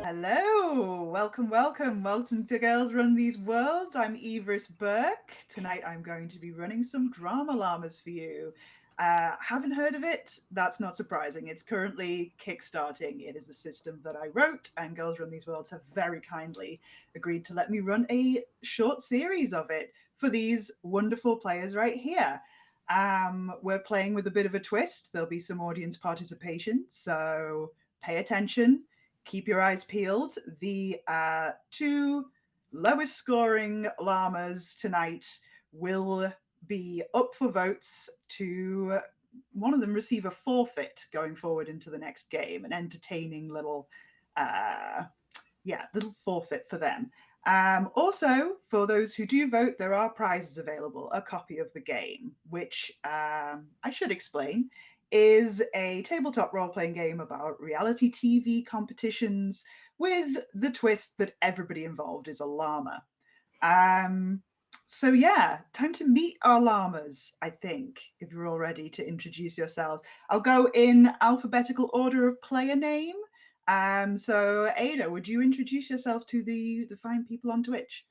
Hello, welcome to Girls Run These Worlds. I'm Everis Burke. Tonight I'm going to be running some drama llamas for you. Haven't heard of it? That's not surprising. It's currently kickstarting. It is a system that I wrote, and Girls Run These Worlds have very kindly agreed to let me run a short series of it for these wonderful players right here. We're playing with a bit of a twist. There'll be some audience participation, so pay attention, keep your eyes peeled. The two lowest scoring llamas tonight will be up for votes to one of them receive a forfeit going forward into the next game, an entertaining little little forfeit for them. Also, for those who do vote, there are prizes available. A copy of the game, which I should explain, is a tabletop role playing game about reality TV competitions with the twist that everybody involved is a llama. So, yeah, time to meet our llamas, I think, if you're all ready to introduce yourselves. I'll go in alphabetical order of player name. So Ada, would you introduce yourself to the fine people on Twitch?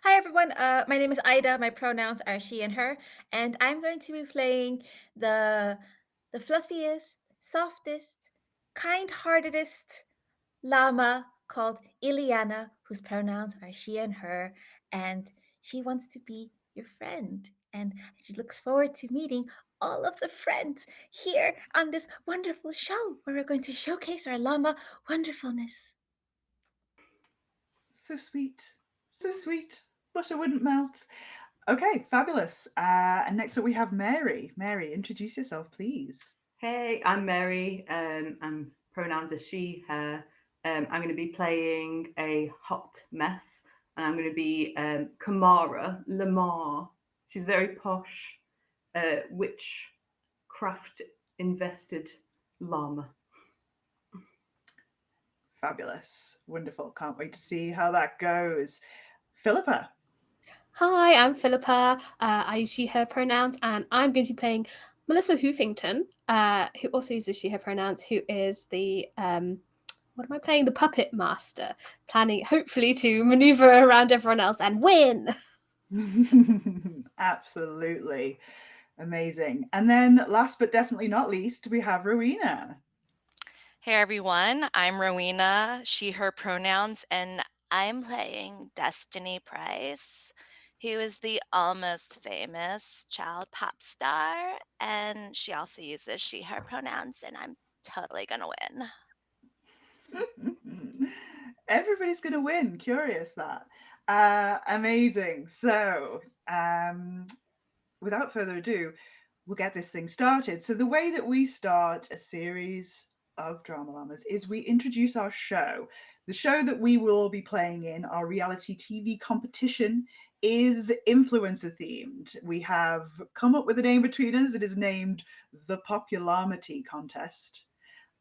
Hi everyone, my name is Ida. My pronouns are she and her, and I'm going to be playing the fluffiest, softest, kind-heartedest llama called Ileana, whose pronouns are she and her, and she wants to be your friend, and she looks forward to meeting all of the friends here on this wonderful show where we're going to showcase our llama wonderfulness. So sweet, so sweet. Butter wouldn't melt. Okay, fabulous. And next up we have Mary. Mary, introduce yourself, please. Hey, I'm Mary. I'm pronouns are she, her. I'm going to be playing a hot mess, and I'm going to be Kamara Lamar. She's very posh, witchcraft invested llama. Fabulous, wonderful. Can't wait to see how that goes. Philippa. Hi, I'm Philippa. I use she, her pronouns, and I'm going to be playing Melissa Hoofington, who also uses she, her pronouns, who is the, what am I playing? The puppet master, planning hopefully to maneuver around everyone else and win. Absolutely. Amazing. And then last but definitely not least, we have Rowena. Hey everyone, I'm Rowena, she, her pronouns, and I'm playing Destiny Price, who is the almost famous child pop star, and she also uses she, her pronouns, and I'm totally gonna win. Everybody's going to win. Curious that. Amazing. So, without further ado, we'll get this thing started. So, the way that we start a series of Drama Llamas is we introduce our show. The show that we will be playing in, our reality TV competition, is influencer themed. We have come up with a name between us. It is named the Popu-llama-ty contest.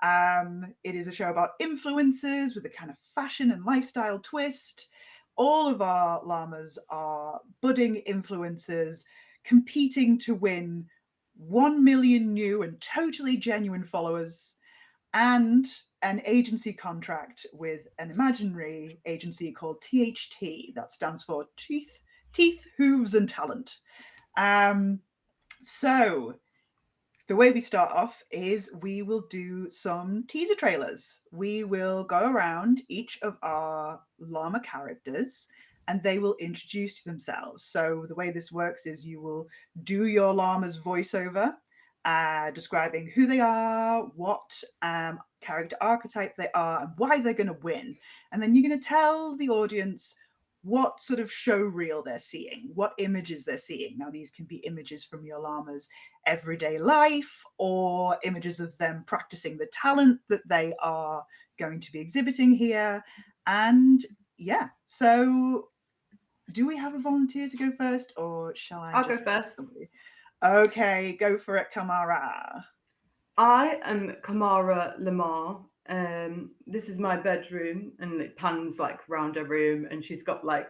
It is a show about influencers with a kind of fashion and lifestyle twist. All of our llamas are budding influencers competing to win 1 million new and totally genuine followers and an agency contract with an imaginary agency called THT. That stands for Teeth, Hooves, and Talent. So the way we start off is we will do some teaser trailers. We will go around each of our llama characters and they will introduce themselves. So the way this works is you will do your llama's voiceover, describing who they are, what character archetype they are, and why they're going to win. And then you're going to tell the audience what sort of show reel they're seeing, what images they're seeing. Now, these can be images from your llama's everyday life or images of them practicing the talent that they are going to be exhibiting here. And yeah, so do we have a volunteer to go first or shall I I'll just go first. somebody? Okay, go for it, Kamara. I am Kamara Lamar. This is my bedroom, and it pans like round her room, and she's got like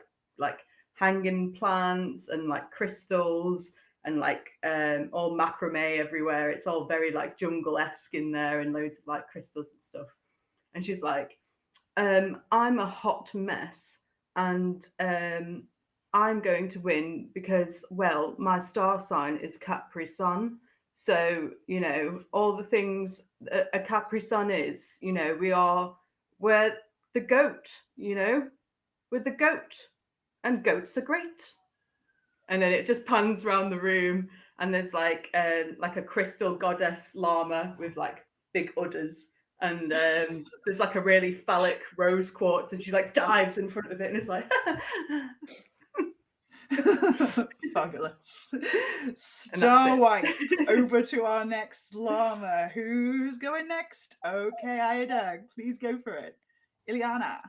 hanging plants and like crystals, and like all macrame everywhere. It's all very like jungle-esque in there, and loads of like crystals and stuff. And she's like, I'm a hot mess, and I'm going to win because, well, my star sign is Capri Sun. So, you know, all the things a Capri Sun is, you know, we're the goat, you know, we're the goat, and goats are great. And then it just pans around the room, and there's like a crystal goddess llama with like big udders, and there's like a really phallic rose quartz, and she like dives in front of it, and it's like Fabulous. and Star that's it. White, over to our next llama. Who's going next? Okay, Ida, please go for it. Ileana.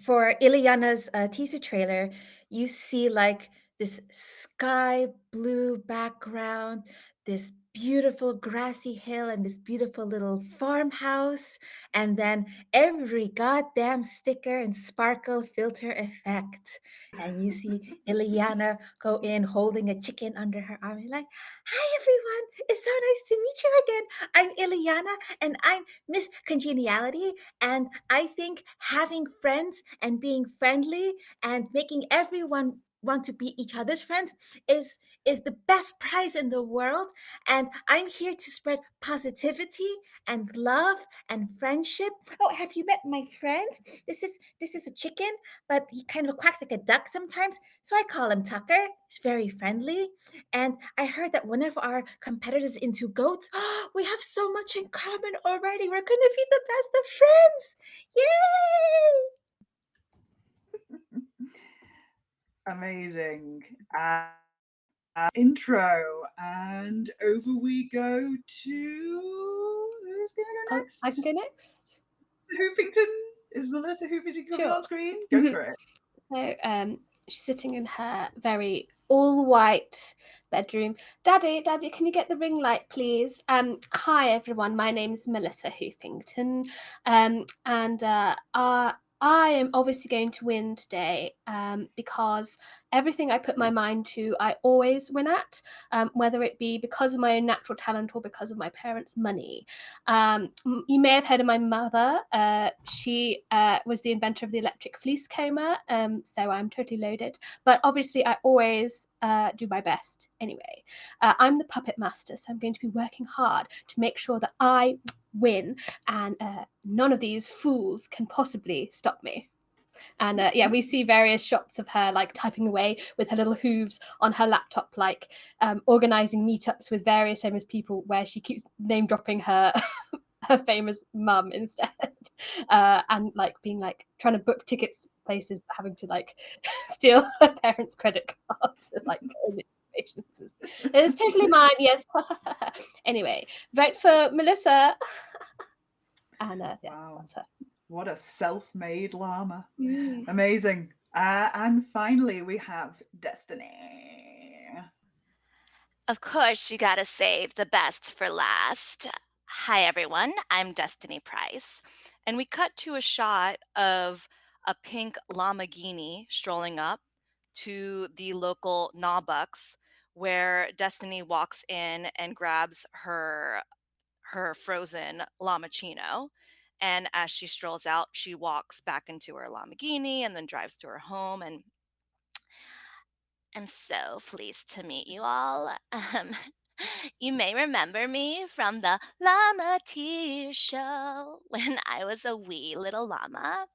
For Ileana's teaser trailer, you see like this sky blue background, this beautiful grassy hill, and this beautiful little farmhouse, and then every goddamn sticker and sparkle filter effect. And you see Ileana go in holding a chicken under her arm, and like, "Hi everyone, it's so nice to meet you again. I'm Ileana, and I'm Miss Congeniality, and I think having friends and being friendly and making everyone want to be each other's friends is the best prize in the world. And I'm here to spread positivity and love and friendship. Oh, have you met my friend? This is a chicken, but he kind of quacks like a duck sometimes. So I call him Tucker. He's very friendly. And I heard that one of our competitors is into goats. We have so much in common already. We're going to be the best of friends. Yay! Amazing. Intro, and over we go to who's going to go Oh, next? I can go next. Hoofington. Is Melissa Hoofington coming Sure. on screen? Go for it. So she's sitting in her very all white bedroom. Daddy, can you get the ring light, please? Hi everyone, my name's Melissa Hoofington. And I am obviously going to win today because everything I put my mind to, I always win at, whether it be because of my own natural talent or because of my parents' money. You may have heard of my mother. She was the inventor of the electric fleece comber, so I'm totally loaded. But obviously, I always do my best anyway. I'm the puppet master, so I'm going to be working hard to make sure that I win, and none of these fools can possibly stop me. And yeah, we see various shots of her like typing away with her little hooves on her laptop, like organizing meetups with various famous people where she keeps name dropping her her famous mum instead, and like being like trying to book tickets places, but having to like steal her parents' credit cards and like put in the information. It's totally mine. Yes. Anyway, vote for Melissa. And yeah, Wow. that's her. What a self-made llama. Mm. Amazing. And finally, we have Destiny. Of course, you gotta save the best for last. Hi, everyone. I'm Destiny Price. And we cut to a shot of a pink Lamborghini strolling up to the local Gnawbucks, where Destiny walks in and grabs her frozen Lamachino. And as she strolls out, she walks back into her Lamborghini and then drives to her home. And I'm so pleased to meet you all. You may remember me from the Llama-ty show when I was a wee little llama.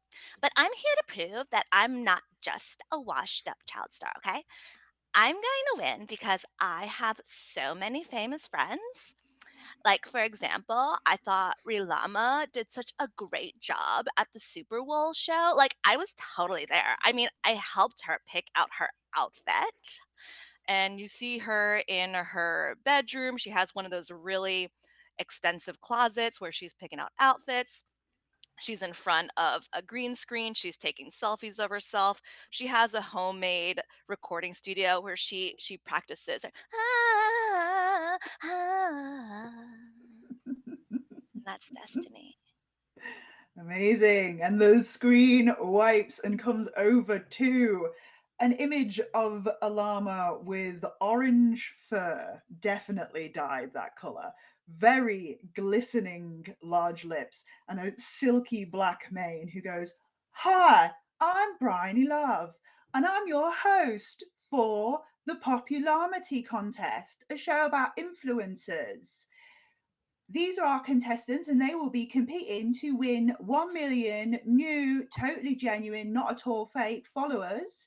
But I'm here to prove that I'm not just a washed up child star, okay? I'm going to win because I have so many famous friends. Like, for example, I thought Rilama did such a great job at the Super Bowl show. Like, I was totally there. I mean, I helped her pick out her outfit. And you see her in her bedroom. She has one of those really extensive closets where she's picking out outfits. She's in front of a green screen. She's taking selfies of herself. She has a homemade recording studio where she practices. Ah, ah. That's Destiny. Amazing. And the screen wipes and comes over to an image of a llama with orange fur, definitely dyed that color, very glistening large lips, and a silky black mane, who goes, "Hi, I'm Bryony Love, and I'm your host for the Popu-llama-ty contest, a show about influencers. These are our contestants, and they will be competing to win 1 million new, totally genuine, not at all fake followers,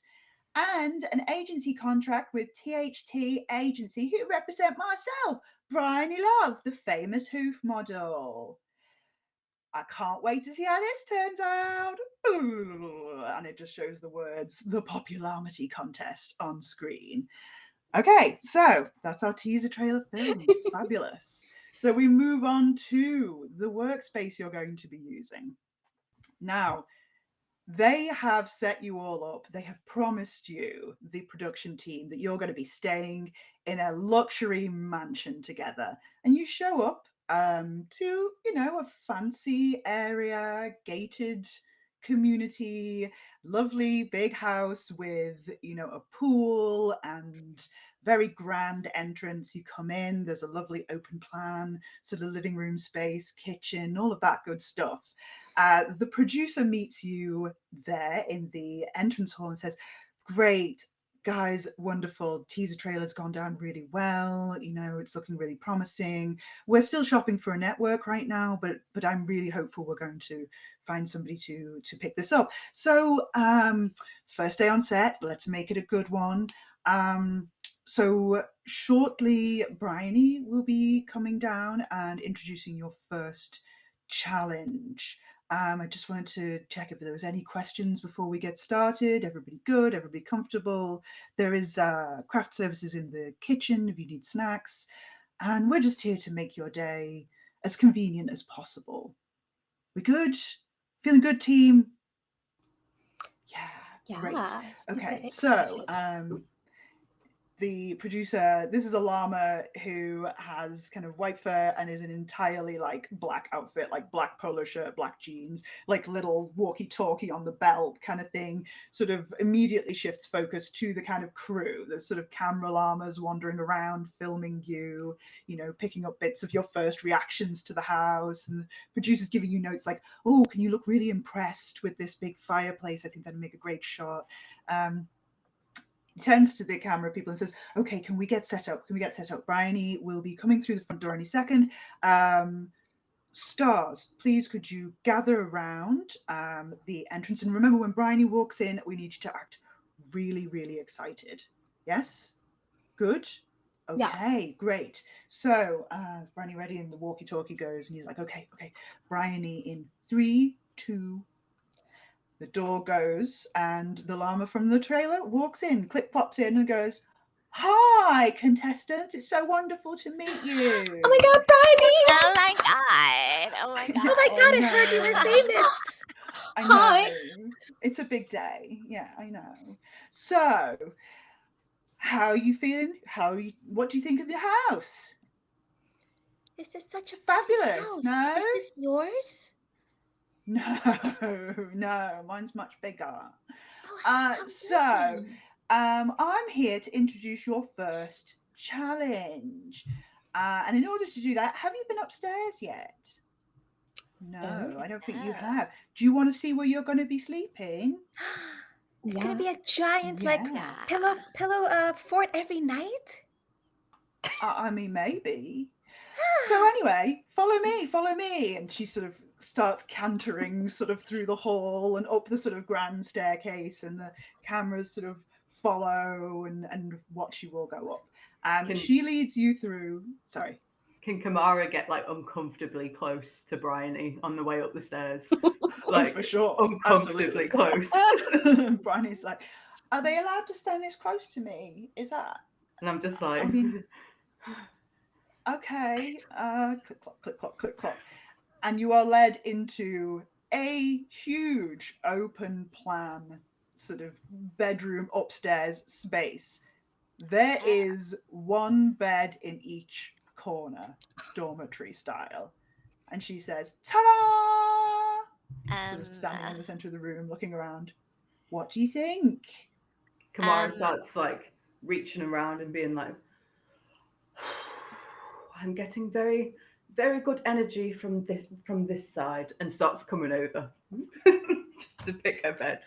and an agency contract with THT Agency, who represent myself, Bryony Love, the famous hoof model. I can't wait to see how this turns out." And it just shows the words, the Popu-llama-ty contest, on screen. Okay, so that's our teaser trailer filmed. Fabulous. So we move on to the workspace you're going to be using. Now, they have set you all up. They have promised you, the production team, that you're going to be staying in a luxury mansion together. And you show up to, a fancy area, gated community, lovely big house with, a pool and very grand entrance. You come in, there's a lovely open plan, sort of living room space, kitchen, all of that good stuff. The producer meets you there in the entrance hall and says, "Great, guys, wonderful. Teaser trailer's gone down really well. It's looking really promising. We're still shopping for a network right now, but I'm really hopeful we're going to find somebody to pick this up. So first day on set, let's make it a good one. So shortly, Bryony will be coming down and introducing your first challenge. I just wanted to check if there was any questions before we get started. Everybody good? Everybody comfortable? There is craft services in the kitchen if you need snacks. And we're just here to make your day as convenient as possible. We good? Feeling good, team? Yeah, great. Super Okay, excited. so the producer, this is a llama who has kind of white fur and is an entirely like black outfit, like black polo shirt, black jeans, like little walkie-talkie on the belt kind of thing, sort of immediately shifts focus to the kind of crew. There's sort of camera llamas wandering around filming you, picking up bits of your first reactions to the house, and the producer's giving you notes like, "Oh, can you look really impressed with this big fireplace? I think that'd make a great shot." He turns to the camera people and says, "Okay, can we get set up? Can we get set up? Bryony will be coming through the front door any second. Stars, please could you gather around the entrance? And remember, when Bryony walks in, we need you to act really, really excited. Yes? Good? Okay, Yeah. great. So Bryony ready, and the walkie-talkie goes, and he's like, okay, Bryony in 3, 2, the door goes, and the llama from the trailer walks in, clip-plops in, and goes, "Hi, contestants. It's so wonderful to meet you." Oh my god, Bryony! Oh my god. Oh my Yeah, Oh my god. god, I heard you were famous. I Hi. know. It's a big day. Yeah, I know. So, how are you feeling? What do you think of the house? This is such a It's pretty fabulous, house. no? Is this yours? No, mine's much bigger. Oh, how So, lovely. I'm here to introduce your first challenge. And in order to do that, have you been upstairs yet? No, I don't think you No. have. Do you want to see where you're going to be sleeping? It's gonna Yeah. be a giant like Yeah. pillow fort every night. I mean, maybe. So anyway, follow me. And she sort of starts cantering sort of through the hall and up the sort of grand staircase, and the cameras sort of follow and watch you all go up. She leads you through. Sorry. Can Kamara get like uncomfortably close to Bryony on the way up the stairs? Like, for sure. Uncomfortably close. Bryony's like, "Are they allowed to stand this close to me? Is that?" And I'm just like, I mean, okay. Click clock, click clock, click clock. And you are led into a huge open plan sort of bedroom upstairs space. There is one bed in each corner, dormitory style. And she says, "Ta-da!" Sort of standing in the center of the room, looking around. What do you think? Kamara Um, starts like reaching around and being like, I'm getting very, very good energy from this side, and starts coming over just to pick her bed.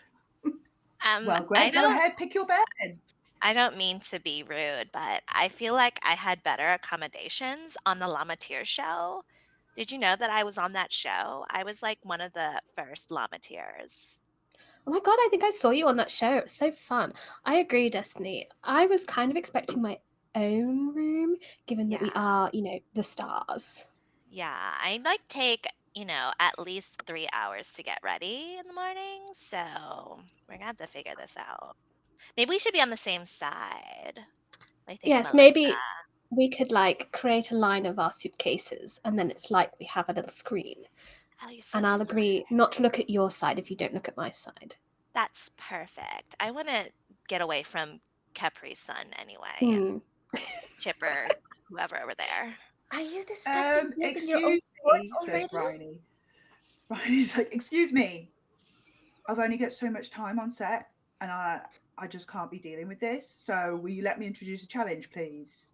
Well, I great. Go don't ahead, pick your beds. I don't mean to be rude, but I feel like I had better accommodations on the Llama-ty show. Did you know that I was on that show? I was like one of the first Llama-tyers. Oh my god, I think I saw you on that show. It was so fun. I agree, Destiny. I was kind of expecting my own room, given that we Yeah. are, the stars. Yeah, I like take, at least 3 hours to get ready in the morning. So we're gonna have to figure this out. Maybe we should be on the same side. What do you think, Yes, Melissa? maybe we could like create a line of our suitcases, and then it's like we have a little screen. Oh, you're so And I'll smart. agree not to look at your side if you don't look at my side. That's perfect. I want to get away from Capri's Sun anyway, and Hmm. Chipper, whoever over there. Are you discussing building your own Excuse fort me, says already? Bryony. Bryony's like, excuse me. I've only got so much time on set, and I just can't be dealing with this. So will you let me introduce a challenge, please?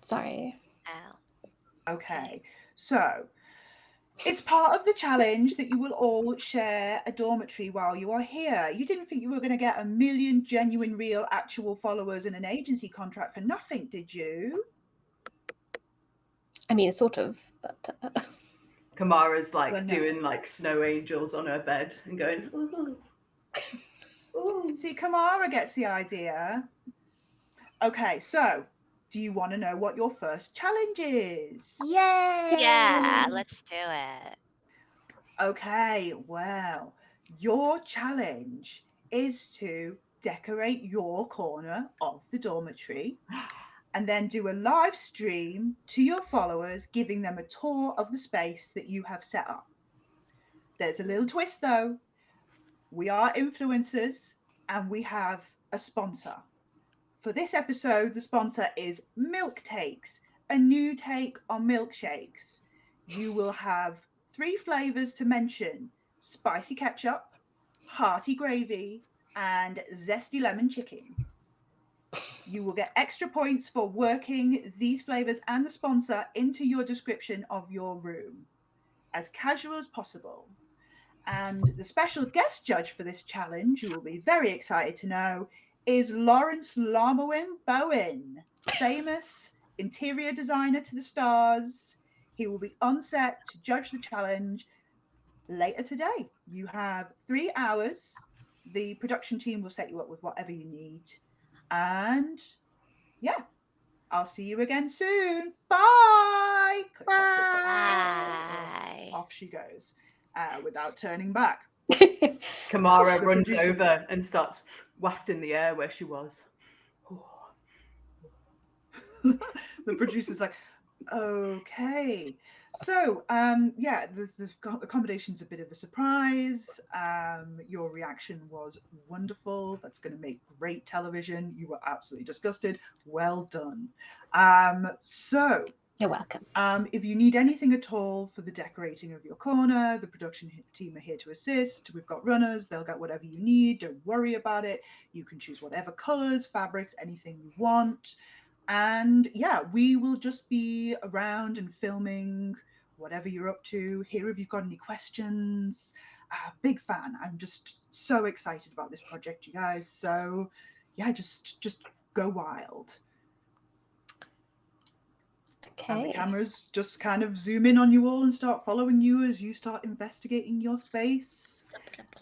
Sorry. Oh, Okay. So it's part of the challenge that you will all share a dormitory while you are here. You didn't think you were going to get 1 million genuine, real, actual followers and an agency contract for nothing, did you? I mean, sort of, but Kamara's like Well, no. doing like snow angels on her bed and going, "Ooh, ooh." See, Kamara gets the idea. Okay, so do you want to know what your first challenge is? Yay! yeah, let's do it. Okay, well, your challenge is to decorate your corner of the dormitory and then do a live stream to your followers, giving them a tour of the space that you have set up. There's a little twist though. We are influencers and we have a sponsor. For this episode, the sponsor is Milk Takes, a new take on milkshakes. You will have 3 flavors to mention: spicy ketchup, hearty gravy, and zesty lemon chicken. You will get extra points for working these flavors and the sponsor into your description of your room, as casual as possible. And the special guest judge for this challenge, you will be very excited to know, is Lawrence Lamowin Bowen, famous interior designer to the stars. He will be on set to judge the challenge later today. You have 3 hours. The production team will set you up with whatever you need. And yeah, I'll see you again soon. Bye. Click, click, click, click. Bye. Off she goes without turning back. Kamara The runs producer- over and starts wafting the air where she was. The producer's like, okay. So, yeah, the accommodation's a bit of a surprise. Your reaction was wonderful. That's going to make great television. You were absolutely disgusted. Well done. So, you're welcome. if you need anything at all for the decorating of your corner, the production team are here to assist. We've got runners. They'll get whatever you need. Don't worry about it. You can choose whatever colors, fabrics, anything you want. And yeah, we will just be around and filming whatever you're up to. Here, if you've got any questions. Big fan. I'm just so excited about this project, you guys. So yeah, just go wild. And the Okay. cameras just kind of zoom in on you all and start following you as you start investigating your space.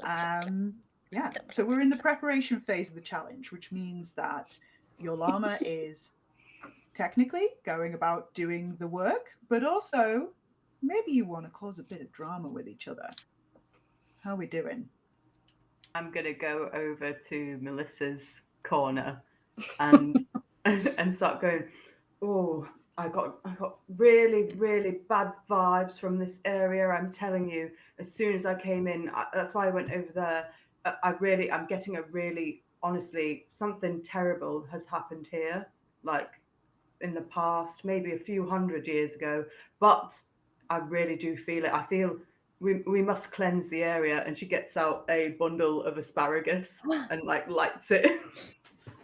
Yeah, so we're in the preparation phase of the challenge, which means that your llama is technically going about doing the work, but also maybe you want to cause a bit of drama with each other. How are we doing? I'm gonna go over to Melissa's corner and and start going, oh, I got really, really bad vibes from this area. I'm telling you, as soon as I came in, that's why I went over there. I'm getting a really, honestly, something terrible has happened here, like in the past, maybe a few hundred years ago. But I really do feel it. I feel we must cleanse the area. And she gets out a bundle of asparagus and like lights it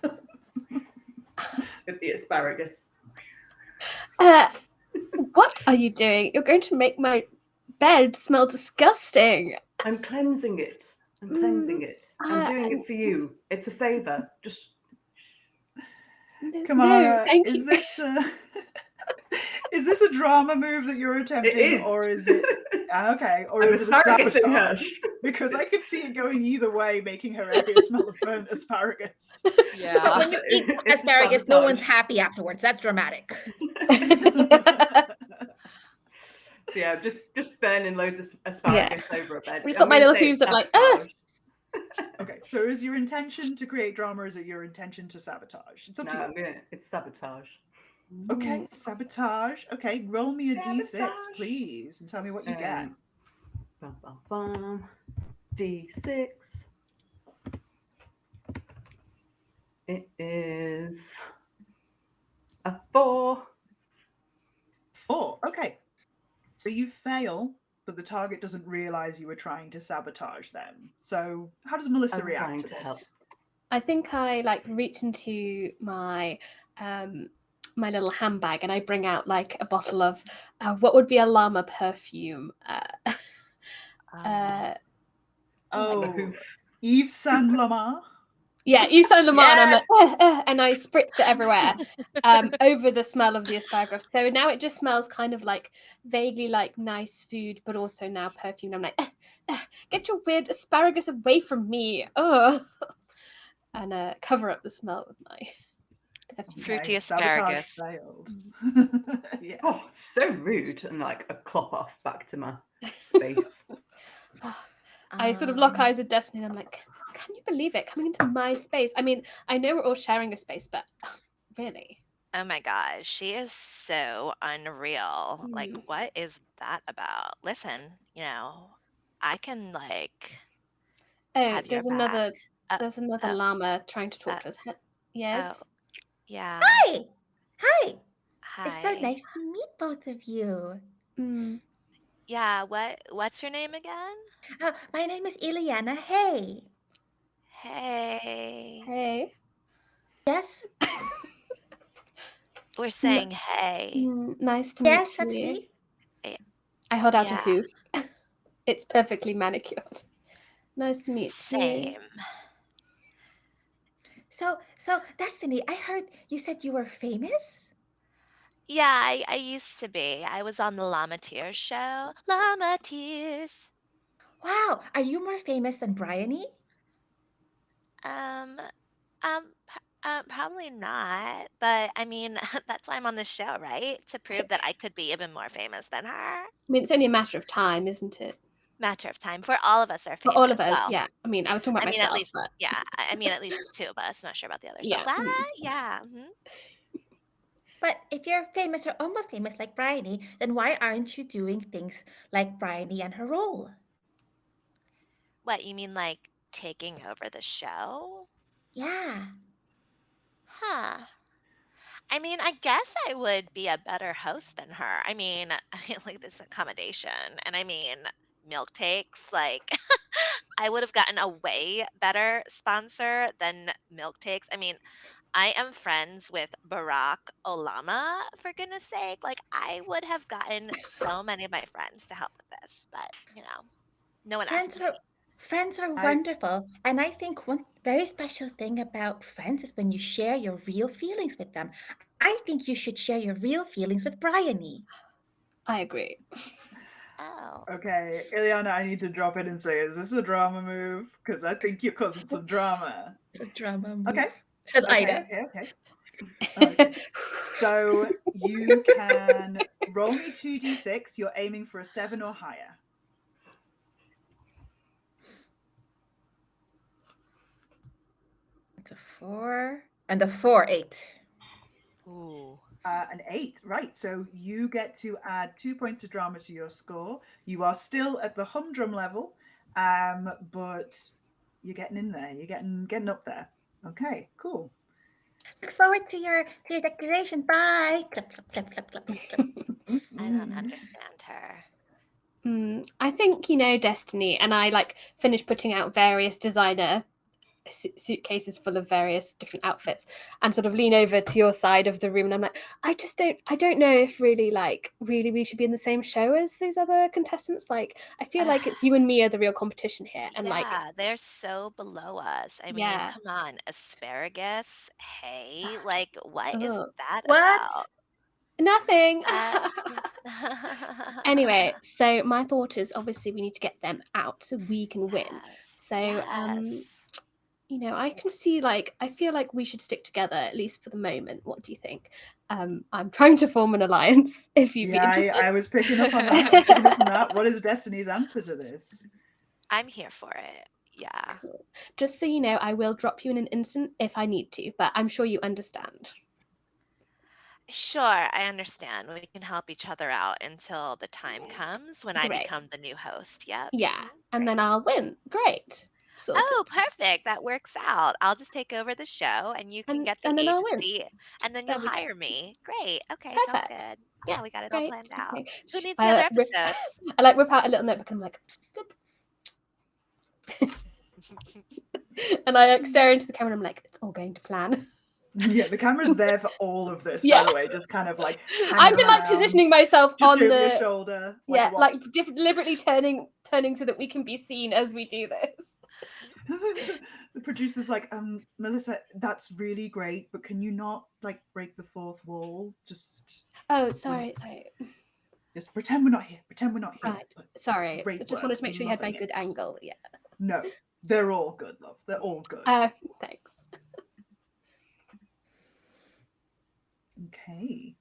with the asparagus. What are you doing? You're going to make my bed smell disgusting. I'm cleansing it. I'm cleansing it. I'm doing it for you. It's a favor. Just Kamara, thank is you. this is this a drama move that you're attempting, is. or is it okay, or I'm is it a asparagusing her. sabotage? Because I could see it going either way, making her area smell of burnt asparagus. But when you eat It's a asparagus, no one's sabotage. happy afterwards. That's dramatic. So yeah, just burning loads of asparagus over a bed. I've just I'm got my gonna little say hooves it's up like, sabotage. Okay, so is your intention to create drama, or is it your intention to sabotage? It's up No, to you. it's sabotage. Okay, sabotage. Okay, roll me a d6, Sabotage. please, and tell me what you get. Bum, bum, bum. D6. It is a 4. 4. Okay, so you fail, but the target doesn't realize you were trying to sabotage them. So how does Melissa I'm react trying to to this? help. I think I like reach into my my little handbag and I bring out like a bottle of what would be a llama perfume. Oh, Yves Saint Laurent. Yeah, Yves Saint Laurent, and I'm Yes! like, and I spritz it everywhere over the smell of the asparagus. So now it just smells kind of like vaguely like nice food, but also now perfume. I'm like, get your weird asparagus away from me. Oh, and cover up the smell with my perfume. Fruity Sabotage asparagus. failed. Yeah. Oh, so rude. And like a clop off back to my space. I sort of lock eyes with Destiny and I'm like, can you believe it? Coming into my space. I mean, I know we're all sharing a space, but really? Oh my gosh, she is so unreal. Like, what is that about? Listen, I can like Oh, have your back. there's another Oh, llama trying to talk uh, to us. oh, Yes? yeah. Hi. Hi. It's so Hi. nice to meet both of you. Mm. Yeah, what's your name again? My name is Ileana. Hey. Hey. Hey. Yes. We're saying hey. Nice to meet Yes, that's you. me. I hold out a Yeah. hoof. It's perfectly manicured. Nice to meet you. Same. So Destiny, I heard you said you were famous. Yeah, I used to be. I was on the Llama Tears show. Llama Tears. Wow. Are you more famous than Bryony? Probably not. But I mean, that's why I'm on the show, right? To prove that I could be even more famous than her. I mean, it's only a matter of time, isn't it? Matter of time. For all of us are For famous. all of us, Well, yeah. I mean, I was talking about I mean, at myself, least, but yeah. I mean, at least 2 of us. Not sure about the others, yeah. but yeah. But if you're famous or almost famous like Bryony, then why aren't you doing things like Bryony and her role? What, you mean like taking over the show? Yeah. Huh. I mean, I guess I would be a better host than her. I mean, like this accommodation, and I mean, milk takes. Like, I would have gotten a way better sponsor than milk takes. I mean, I am friends with Barack Obama, for goodness sake. Like, I would have gotten so many of my friends to help with this, but no one asked me. Friends are I- wonderful. And I think one very special thing about friends is when you share your real feelings with them. I think you should share your real feelings with Bryony. I agree. Oh. Okay, Ileana, I need to drop in and say, is this a drama move? Because I think you're causing some drama. It's a drama move. Okay. Says Ida. Okay. Okay. So you can roll me 2d6. You're aiming for a 7 or higher. It's a 4 and a 4, 8. Ooh. An 8, right. So you get to add 2 points of drama to your score. You are still at the humdrum level, but you're getting in there. You're getting up there. Okay, cool. Look forward to your declaration. Bye. Clap, clap, clap, clap, clap, clap. I don't understand her. I think, Destiny, and I like finished putting out various designer suitcases full of various different outfits, and sort of lean over to your side of the room, and I'm like, I don't know if really we should be in the same show as these other contestants. Like, I feel like it's you and me are the real competition here, and like, Yeah, they're so below us. I mean, yeah. come on, asparagus. Hey, like, what is Oh, that What? about? nothing. Yeah. Anyway, so my thought is obviously we need to get them out so we can win. Yes. So, Yes. I can see I feel like we should stick together at least for the moment. What do you think? I'm trying to form an alliance if you'd be Yeah, interested. I was picking up on that. I was picking up on that. What is Destiny's answer to this? I'm here for it. Yeah. Cool. Just so you know, I will drop you in an instant if I need to, but I'm sure you understand. Sure, I understand. We can help each other out until the time comes when I Great. become the new host. Yep. Yeah, and Great. then I'll win. Great. Sorted. Oh, perfect. That works out. I'll just take over the show and you can And get the and then I'll win. agency and then There you'll we go. hire me. Great. Okay, sounds Perfect. good. Yeah, Yeah, we got it all great. planned out. Okay. Who needs the other Whip, episodes? I like whip out a little notebook and I'm like, good. And I like stare into the camera and I'm like, it's all going to plan. Yeah, the camera's there for all of this, Yeah. by the way, just kind of like hanging I've been like around, positioning myself just on over your the shoulder, like yeah, a like wasp. deliberately turning so that we can be seen as we do this. The producer's like, Melissa, that's really great, but can you not like break the fourth wall? Just Oh, sorry. just pretend we're not here. Pretend we're not here. Right. But Sorry. great Just work. wanted to make sure you had my Loving good it. angle. Yeah. No, they're all good, love. They're all good. Thanks. Okay.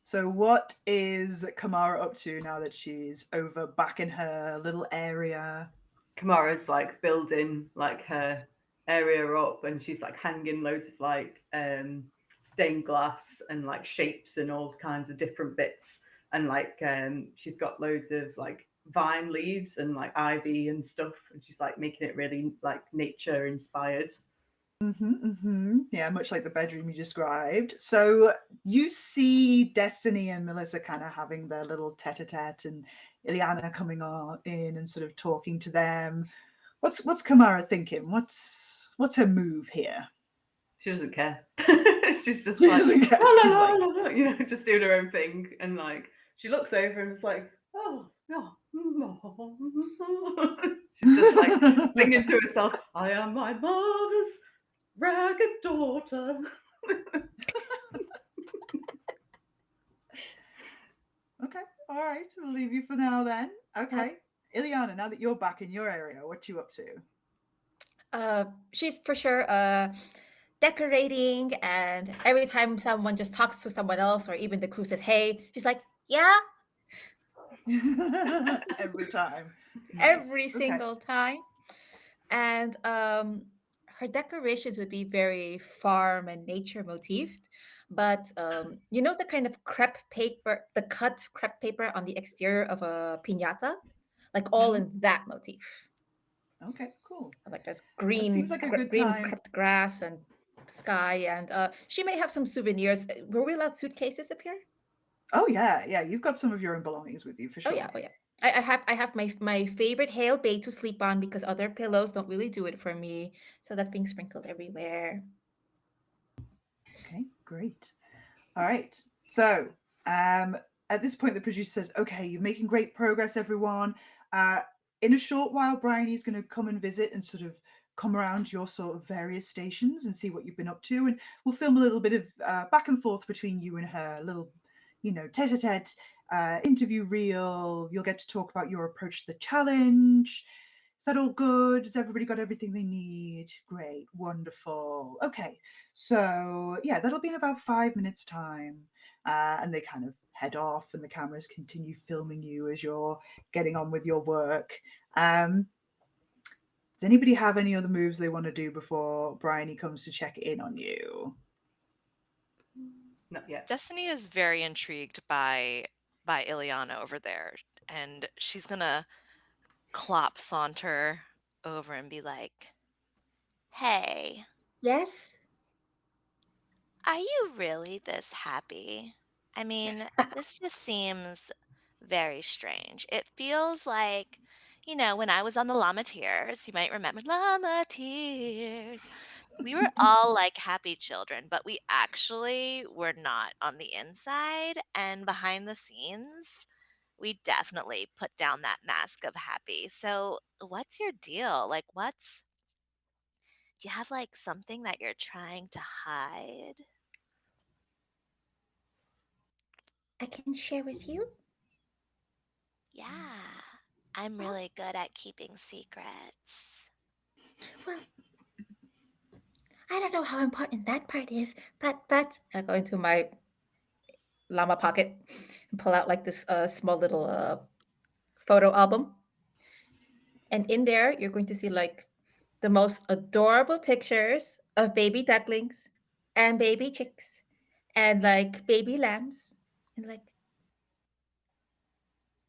So what is Kamara up to now that she's over back in her little area? Kamara's like building like her area up, and she's like hanging loads of like stained glass and like shapes and all kinds of different bits, and like she's got loads of like vine leaves and like ivy and stuff, and she's like making it really like nature inspired. Yeah, much like the bedroom you described. So you see Destiny and Melissa kind of having their little tete-a-tete, and Ileana coming on in and sort of talking to them. What's Kamara thinking? What's her move here? She doesn't care. She's just She like, doesn't care. "La, She's la, like, la, la," you know, just doing her own thing, and like she looks over and it's like, oh yeah. She's just like singing to herself, I am my mother's ragged daughter. Okay, all right, we'll leave you for now then. Okay, Ileana, now that you're back in your area, what you up to? She's for sure decorating, and every time someone just talks to someone else, or even the crew says, "Hey," she's like, "Yeah," Every time. every Nice. Okay. single time. And her decorations would be very farm and nature motifed, but you know the kind of crepe paper, the cut crepe paper on the exterior of a piñata, like all in that motif. Okay, cool. Like there's That seems like a good green time. crepe grass and sky, and she may have some souvenirs. Were we allowed suitcases up here? Oh yeah, yeah. You've got some of your own belongings with you for Oh sure. yeah, oh yeah. I have my favorite hail bay to sleep on because other pillows don't really do it for me. So that's being sprinkled everywhere. Okay, great. All right. So at this point, the producer says, "Okay, you're making great progress, everyone. In a short while, Bryony's going to come and visit and sort of come around your sort of various stations and see what you've been up to, and we'll film a little bit of back and forth between you and her, a little, tete-a-tete interview reel. You'll get to talk about your approach to the challenge. Is that all good? Has everybody got everything they need? Great, wonderful. Okay, so yeah, that'll be in about 5 minutes' time." And they kind of head off, and the cameras continue filming you as you're getting on with your work. Does anybody have any other moves they want to do before Bryony comes to check in on you? Not yet. Destiny is very intrigued by Ileana over there, and she's gonna clop saunter over and be like, "Hey, Yes. are you really this happy? I mean, this just seems very strange. It feels like, you know, when I was on the Llama Tears, you might remember Llama Tears. We were all like happy children, but we actually were not on the inside. And behind the scenes, we definitely put down that mask of happy. So, what's your deal? Like, do you have like something that you're trying to hide? I can share with you. Yeah, I'm really good at keeping secrets. Well, I don't know how important that part is, but I go into my llama pocket and pull out like this small little photo album. And in there, you're going to see like the most adorable pictures of baby ducklings and baby chicks and like baby lambs. And like,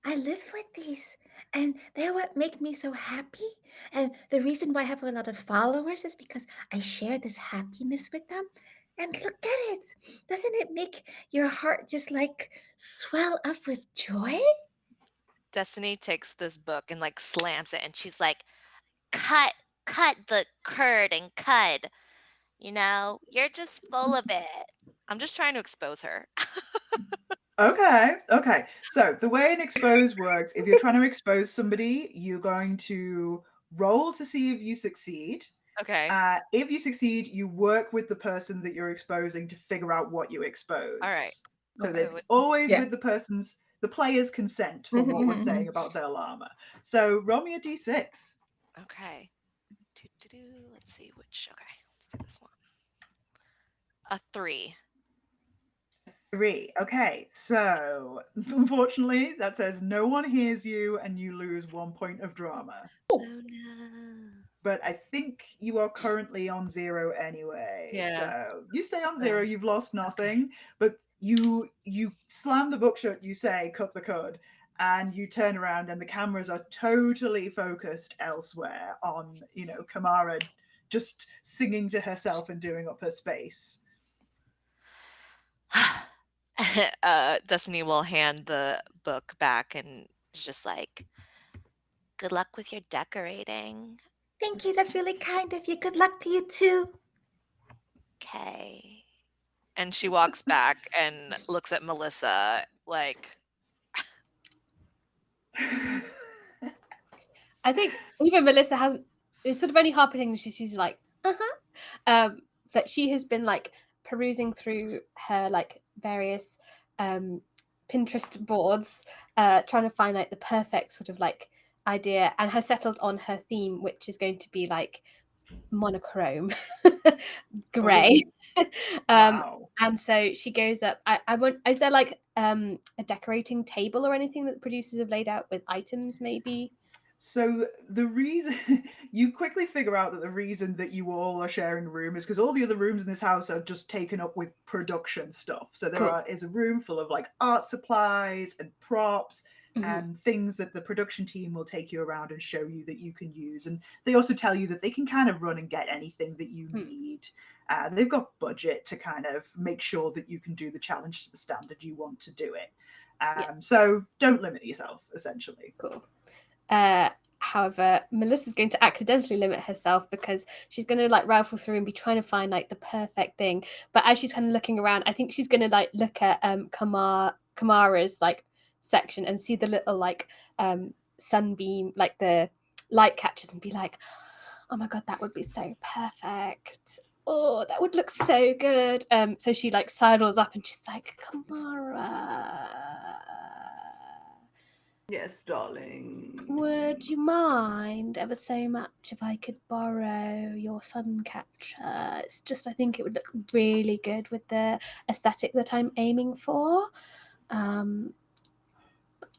I live with these and they're what make me so happy. And the reason why I have a lot of followers is because I share this happiness with them. And look at it. Doesn't it make your heart just like swell up with joy? Destiny takes this book and like slams it, and she's like, cut the curd and cud. You know, you're just full of it. I'm just trying to expose her. Okay. So the way an expose works, if you're trying to expose somebody, you're going to roll to see if you succeed. Okay. If you succeed, you work with the person that you're exposing to figure out what you exposed. All right. So Okay. that's always with the player's consent for what we're saying about their llama. So roll me a d6. Okay. Let's see which. Okay, let's do this one. A 3. 3. Okay, so unfortunately, that says no one hears you and you lose 1 point of drama. Oh no. But I think you are currently on 0 anyway. Yeah. So you stay on So- 0, you've lost nothing, but you slam the book shut, you say, cut the cud, and you turn around and the cameras are totally focused elsewhere on, you know, Kamara just singing to herself and doing up her space. Destiny will hand the book back and is just like, good luck with your decorating. Thank you. That's really kind of you. Good luck to you too. Okay. And she walks back and looks at Melissa like, I think even Melissa hasn't. It's sort of only happening. She's like, that she has been like perusing through her like various Pinterest boards, trying to find like the perfect sort of like idea, and has settled on her theme, which is going to be like monochrome, grey. Wow. And so she goes up. I want. Is there like a decorating table or anything that the producers have laid out with items, maybe? So the reason you quickly figure out that the reason that you all are sharing a room is because all the other rooms in this house are just taken up with production stuff. So there is a room full of like art supplies and props and things that the production team will take you around and show you that you can use. And they also tell you that they can kind of run and get anything that you need. They've got budget to kind of make sure that you can do the challenge to the standard you want to do it. So don't limit yourself, essentially. Cool. However, Melissa's going to accidentally limit herself because she's going to like rifle through and be trying to find like the perfect thing. But as she's kind of looking around, I think she's going to like look at Kamara's like section and see the little like sunbeam, like the light catchers, and be like, oh my god, that would be so perfect. Oh, that would look so good. So she like sidles up and she's like, Kamara, Yes, darling. would you mind ever so much if I could borrow your sun catcher? It's just, I think it would look really good with the aesthetic that I'm aiming for. Only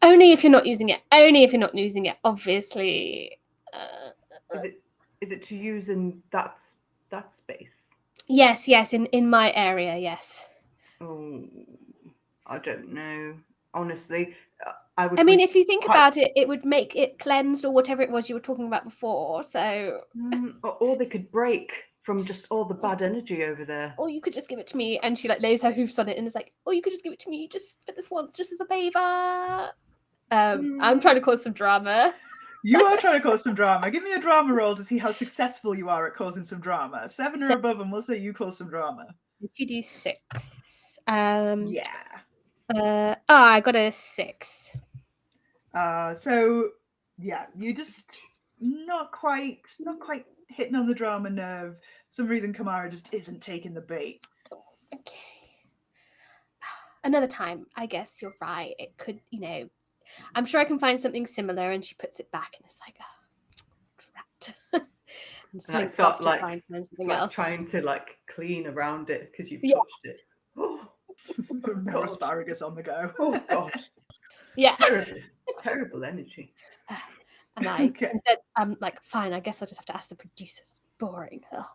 if you're not using it. Only if you're not using it, obviously. Is it to use in that space? Yes, in my area, yes. Oh, I don't know. Honestly, I mean, if you think about it, it would make it cleansed or whatever it was you were talking about before. So, or they could break from just all the bad energy over there. Or you could just give it to me. And she like lays her hoofs on it and is like, oh, you could just give it to me just for this once, just as a favor. I'm trying to cause some drama. You are trying to cause some drama. Give me a drama roll to see how successful you are at causing some drama. 7 or above, and we'll say you cause some drama. 2d6. Yeah. I got a 6. So yeah, you just not quite hitting on the drama nerve. For some reason Kamara just isn't taking the bait. Okay. Another time, I guess you're right. It could, I'm sure I can find something similar. And she puts it back, and it's like, rat. And And I slinks start off to like, try and find something like else. trying to like clean around it because you've Yeah. touched it. Oh, More God. asparagus on the go. Oh God. Yeah. Terrible energy. And I Okay. instead, I'm like, fine. I guess I'll just have to ask the producers. Boring. Ugh.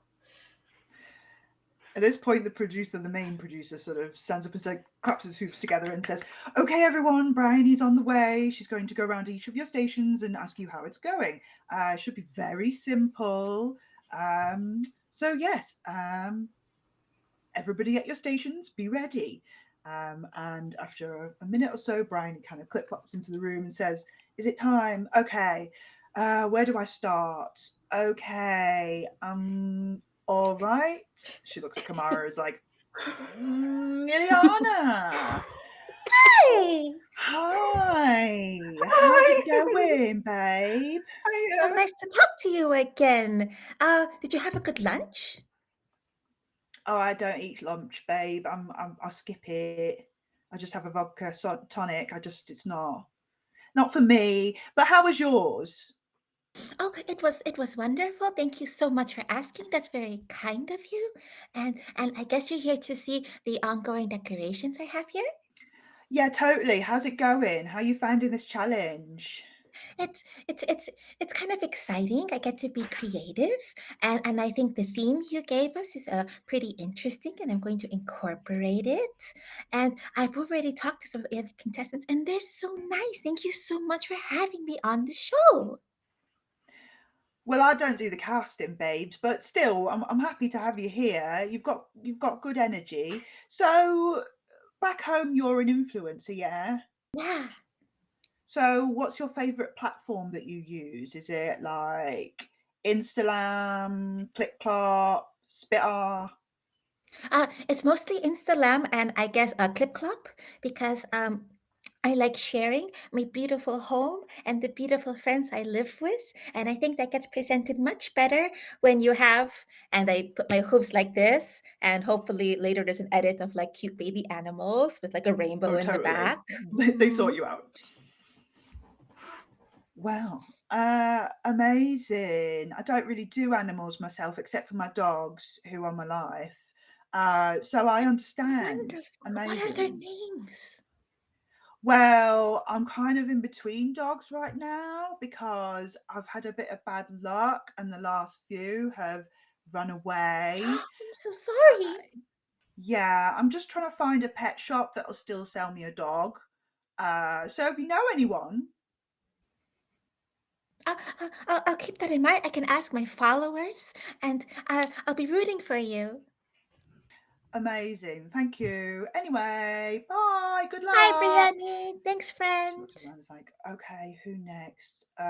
At this point, the main producer, sort of stands up and says, claps his hoops together and says, "Okay, everyone, Bryony's on the way. She's going to go around each of your stations and ask you how it's going. It should be very simple. So yes, everybody at your stations, be ready." And after a minute or so, Bryony kind of clip-flops into the room and says, "Is it time? Okay. Where do I start? Okay. All right." She looks at Kamara as like, Ileana. Hey, Hi. How's it going, babe? so nice to talk to you again. Did you have a good lunch? Oh, I don't eat lunch, babe. I skip it. I just have a vodka tonic. It's not for me. But how was yours? Oh, it was wonderful. Thank you so much for asking. That's very kind of you. And I guess you're here to see the ongoing decorations I have here. Yeah, totally. How's it going? How are you finding this challenge? It's it's it's it's kind of exciting. I get to be creative, and I think the theme you gave us is pretty interesting, and I'm going to incorporate it. And I've already talked to some of the other contestants, and they're so nice. Thank you so much for having me on the show. Well, I don't do the casting, babes, but still, I'm happy to have you here. You've got good energy. So back home, you're an influencer, yeah? Yeah. So what's your favorite platform that you use? Is it like Instagram, ClipClop, Spitter? It's mostly Instagram and I guess a Clip Clop because I like sharing my beautiful home and the beautiful friends I live with. And I think that gets presented much better when you have, and I put my hooves like this, and hopefully later there's an edit of like cute baby animals with like a rainbow Oh, in the totally. back. They sort Mhm. you out. Well, amazing. I don't really do animals myself, except for my dogs, who are my life. So I understand. Wonderful. What are their Amazing. names? Well, I'm kind of in between dogs right now because I've had a bit of bad luck, and the last few have run away. I'm so sorry. Yeah, I'm just trying to find a pet shop that'll still sell me a dog. So if you know anyone, I'll keep that in mind. I can ask my followers, and I'll be rooting for you. amazing. Thank you. Anyway, bye. Good Hi, luck. Brianni. Thanks, She friend. looks around and is like, okay, who next? Oh,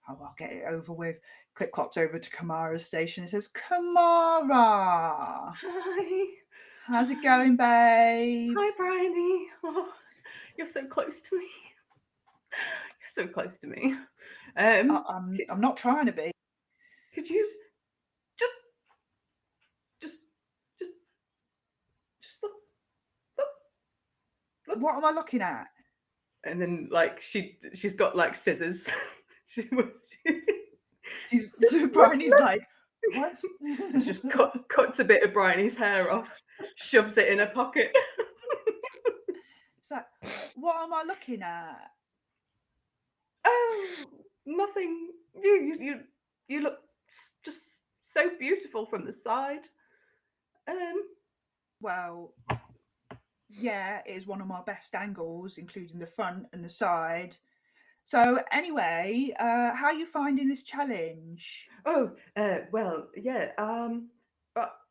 I'll get it over with. Clip clops over to Kamara's station. It says, Kamara, Hi. how's it going, babe? Hi, Bryony. Oh, you're so close to me. You're so close to me. I'm not trying to be. Could you just just just look, look. What am I looking at? And then like she's got like scissors. she She's Bryony's like, what? she just cuts a bit of Bryony's hair off, shoves it in her pocket. It's like, what am I looking at? Oh, nothing. You look just so beautiful from the side. Well, yeah, it is one of my best angles, including the front and the side. So anyway, how are you finding this challenge? Oh, well, yeah.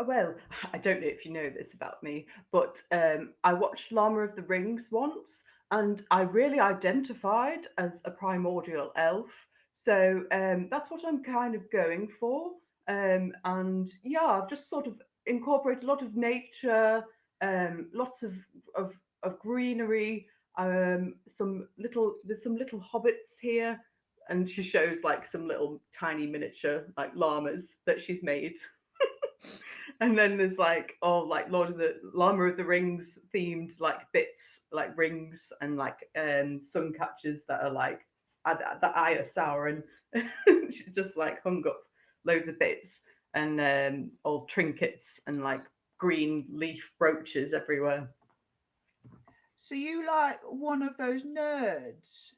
Well, I don't know if you know this about me, but I watched Llama of the Rings once, and I really identified as a primordial elf. So that's what I'm kind of going for. And yeah, I've just sort of incorporated a lot of nature, lots of greenery. There's some little hobbits here, and she shows like some little tiny miniature like llamas that she's made. And then there's like Lord of the Llama of the Rings themed like bits, like rings and like sun catchers that are like the eye of Sauron. She's just like hung up loads of bits and old trinkets and like green leaf brooches everywhere. So you like one of those nerds?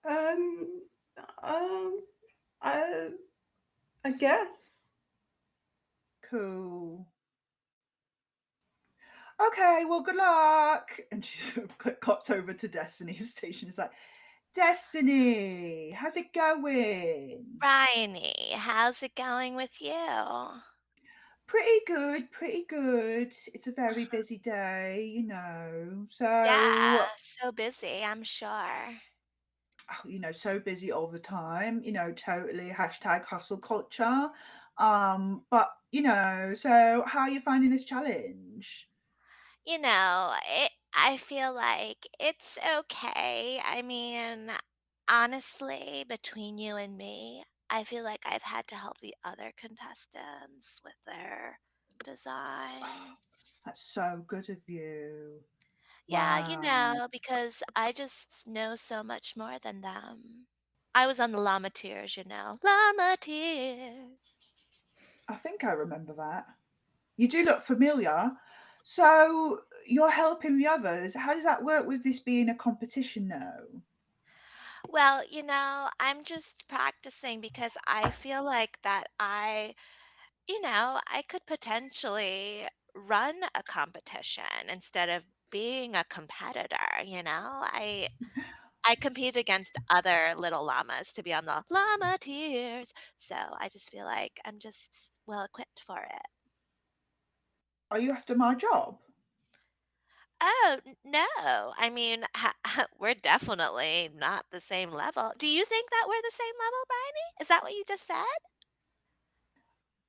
Um, um, I, I guess. Cool. Okay, well, good luck. And she sort of clops over to Destiny's station. It's like, Destiny, how's it going? Bryony, how's it going with you? Pretty good, pretty good. It's a very busy day, you know. So, Yeah, so busy, I'm sure. so busy all the time, totally hashtag hustle culture. But, so how are you finding this challenge? I feel like it's okay. I mean, honestly, between you and me, I feel like I've had to help the other contestants with their Oh, designs. that's so good of you. Yeah, Wow. because I just know so much more than them. I was on the llama tears, Llama tears. I think I remember that. You do look familiar. So you're helping the others. How does that work with this being a competition now? Well, I'm just practicing because I feel like that I could potentially run a competition instead of being a competitor. I compete against other little llamas to be on the llama tiers. So I just feel like I'm just well equipped for it. Are you after my job? Oh, no. I mean, we're definitely not the same level. Do you think that we're the same level, Bryony? Is that what you just said?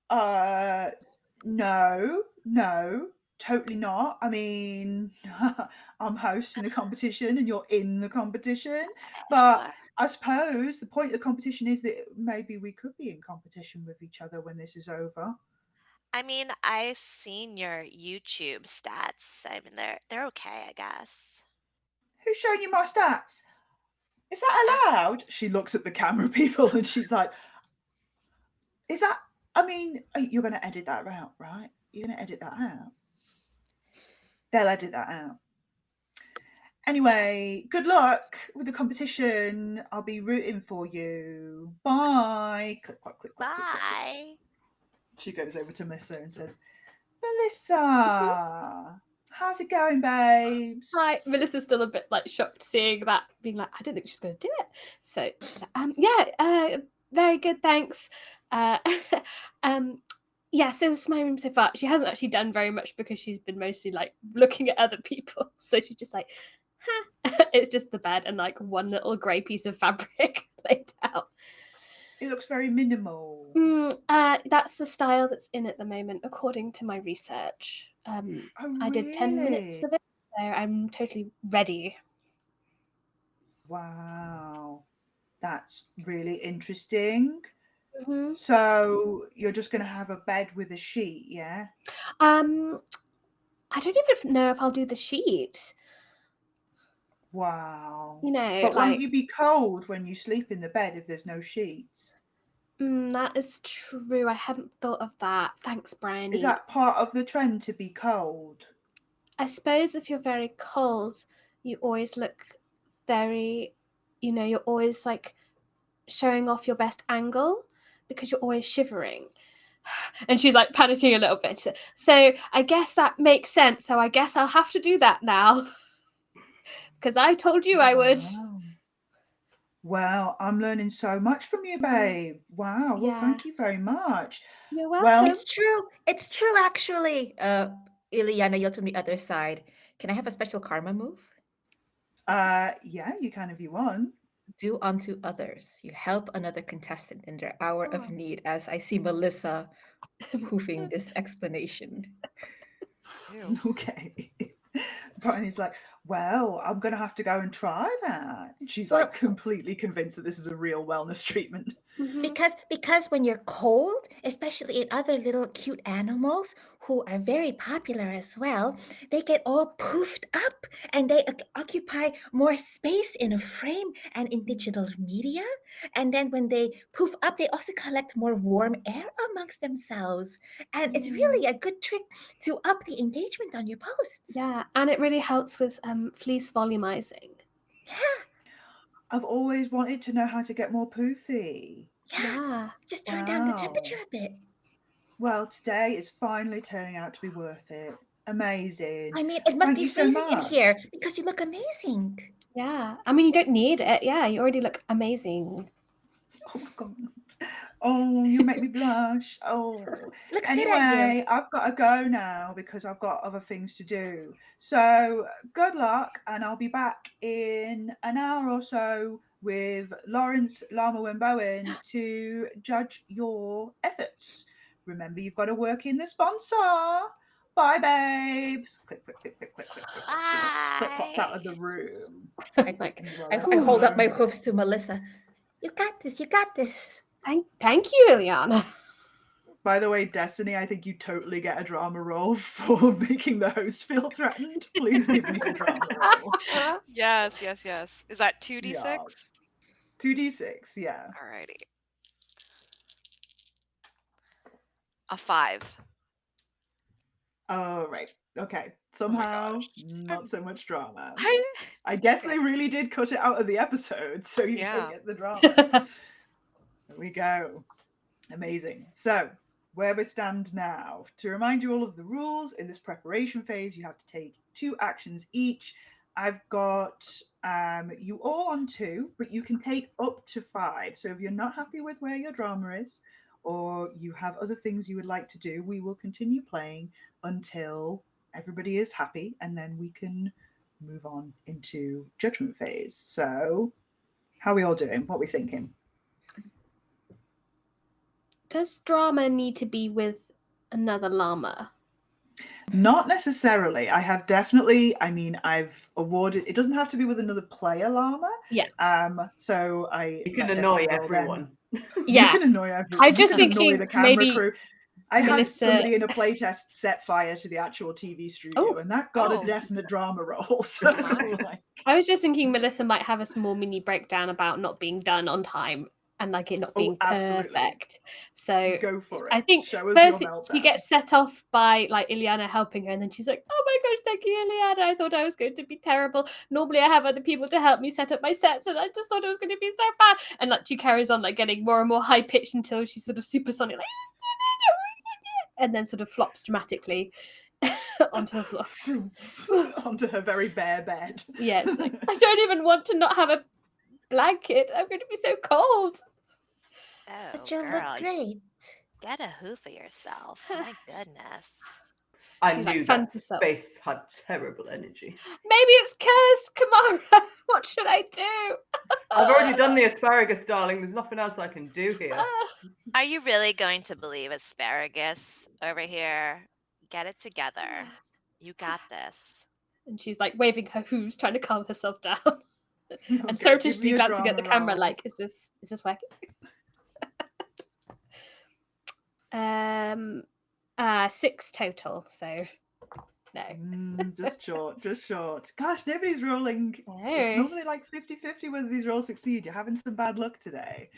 Uh, no, totally not. I mean, I'm hosting the competition and you're in the competition. But Sure. I suppose the point of the competition is that maybe we could be in competition with each other when this is over. I mean, I seen your YouTube stats. I mean, they're okay, I guess. Who's showing you my stats? Is Um, that allowed? She looks at the camera people and she's like, is that, I mean, you're going to edit that out, right? You're going to edit that out. They'll edit that out. Anyway, good luck with the competition. I'll be rooting for you. Bye. Click, clack, click, clack, click, clack, click. bye. She goes over to Melissa and says, Melissa, how's it going, babes? Hi, Melissa's still a bit like shocked seeing that, being like, I didn't think she was going to do it. So she's like, yeah, very good, thanks. Yeah, so this is my room so far. She hasn't actually done very much because she's been mostly like looking at other people. So she's just like, huh. It's just the bed and like one little grey piece of fabric laid out. It looks very minimal. That's the style that's in at the moment, according to my research. Oh, I did 10 minutes really? of it, so I'm totally ready. Wow. That's really interesting. Mhm. So you're just going to have a bed with a sheet, yeah? I don't even know if I'll do the sheet. Wow. You know, But won't like, you be cold when you sleep in the bed if there's no sheets? that is true. I hadn't thought of that. Thanks, Is Bryony. that part of the trend to be cold? I suppose if you're very cold, you always look very, you're always like showing off your best angle because you're always shivering. And she's like panicking a little bit. So I guess that makes sense. So I guess I'll have to do that now. Because I told you I would. Wow. Well, I'm learning so much from you, babe. Wow. Well, Yeah. thank you very much. You're Well, welcome. It's true. It's true, actually. Ileana yelled from the other side. Can I have a special karma move? Yeah, you can if you want. Do unto others. You help another contestant in their hour of Oh. need, as I see Melissa hoofing this explanation. Ew. Okay. Bryony's like, well, I'm gonna have to go and try that. She's Well, like completely convinced that this is a real wellness treatment. Mhm. because when you're cold, especially in other little cute animals who are very popular as well, they get all poofed up and they occupy more space in a frame and in digital media. And then when they poof up, they also collect more warm air amongst themselves. And it's really a good trick to up the engagement on your posts. Yeah, and it really helps with fleece volumizing. Yeah, I've always wanted to know how to get more poofy. yeah. Yeah. Just turn down the Wow. temperature a bit. Well, today is finally turning out to be worth it. Amazing. I mean, it must Thank be you so freezing in much. here because you look amazing. Yeah. I mean, you don't need it. Yeah, you already look amazing. Oh my god. Oh, you make me blush. Oh. Looks good at you. Anyway, I've got to go now because I've got other things to do. So good luck, and I'll be back in an hour or so with Lawrence Llama Bowen to judge your efforts. Remember, you've got to work in the sponsor. Bye, babes. Click, click, click, click, click, click, click, click. Click pops out of the room. Like And I voila. hold up my hoofs to Melissa. You got this. You got this. Thank you, Ileana. By the way, Destiny, I think you totally get a drama roll for making the host feel threatened. Please give me a drama roll. Yes, yes, yes. Is that 2d6? Yeah. 2d6, yeah. Alrighty. A 5. Oh, right. Okay. Oh my Somehow, gosh. not so much drama. I, I guess okay. they really did cut it out of the episode, so you don't Yeah. get the drama. There we go. Amazing. So, where we stand now. To remind you all of the rules, in this preparation phase, you have to take 2 actions each. I've got you all on 2, but you can take up to 5. So if you're not happy with where your drama is, or you have other things you would like to do, we will continue playing until everybody is happy, and then we can move on into judgment phase. So, how are we all doing? What are we thinking? Does drama need to be with another llama? Not necessarily. I have definitely, I mean, I've awarded, it doesn't have to be with another player llama. Yeah. So I You can let annoy Destiny roll then. everyone. Yeah. You can annoy everyone. I'm just You can annoy thinking the camera maybe crew. I had Melissa- somebody in a playtest set fire to the actual TV studio, Oh. and that got Oh. a definite drama roll. So, my. like, I was just thinking Melissa might have a small mini breakdown about not being done on time and like it not Oh, being absolutely. perfect. So go for it. I think Show us your first meltdown. she gets set off by like Ileana helping her, and then she's like, "Oh my gosh, thank you, Ileana. I thought I was going to be terrible. Normally, I have other people to help me set up my sets, and I just thought it was going to be so bad." And like she carries on like getting more and more high pitched until she's sort of supersonic, like, and then sort of flops dramatically onto the floor. Onto her very bare bed. Yeah, it's like I don't even want to not have a blanket. I'm going to be so cold. Oh, But you girl, look great. get a hoof of yourself. My goodness. I She, like, knew fans that herself. space had terrible energy. Maybe it's cursed, Kamara. What should I do? I've already done the asparagus, darling. There's nothing else I can do here. Are you really going to believe asparagus over here? Get it together. You got this. And she's like waving her hooves, trying to calm herself down. And Okay, surreptitiously give me a glancing at the drama camera, roll. like, is this working? 6 total, so no. Just short. Gosh, nobody's rolling. It's No. normally like 50-50 whether these rolls succeed. You're having some bad luck today.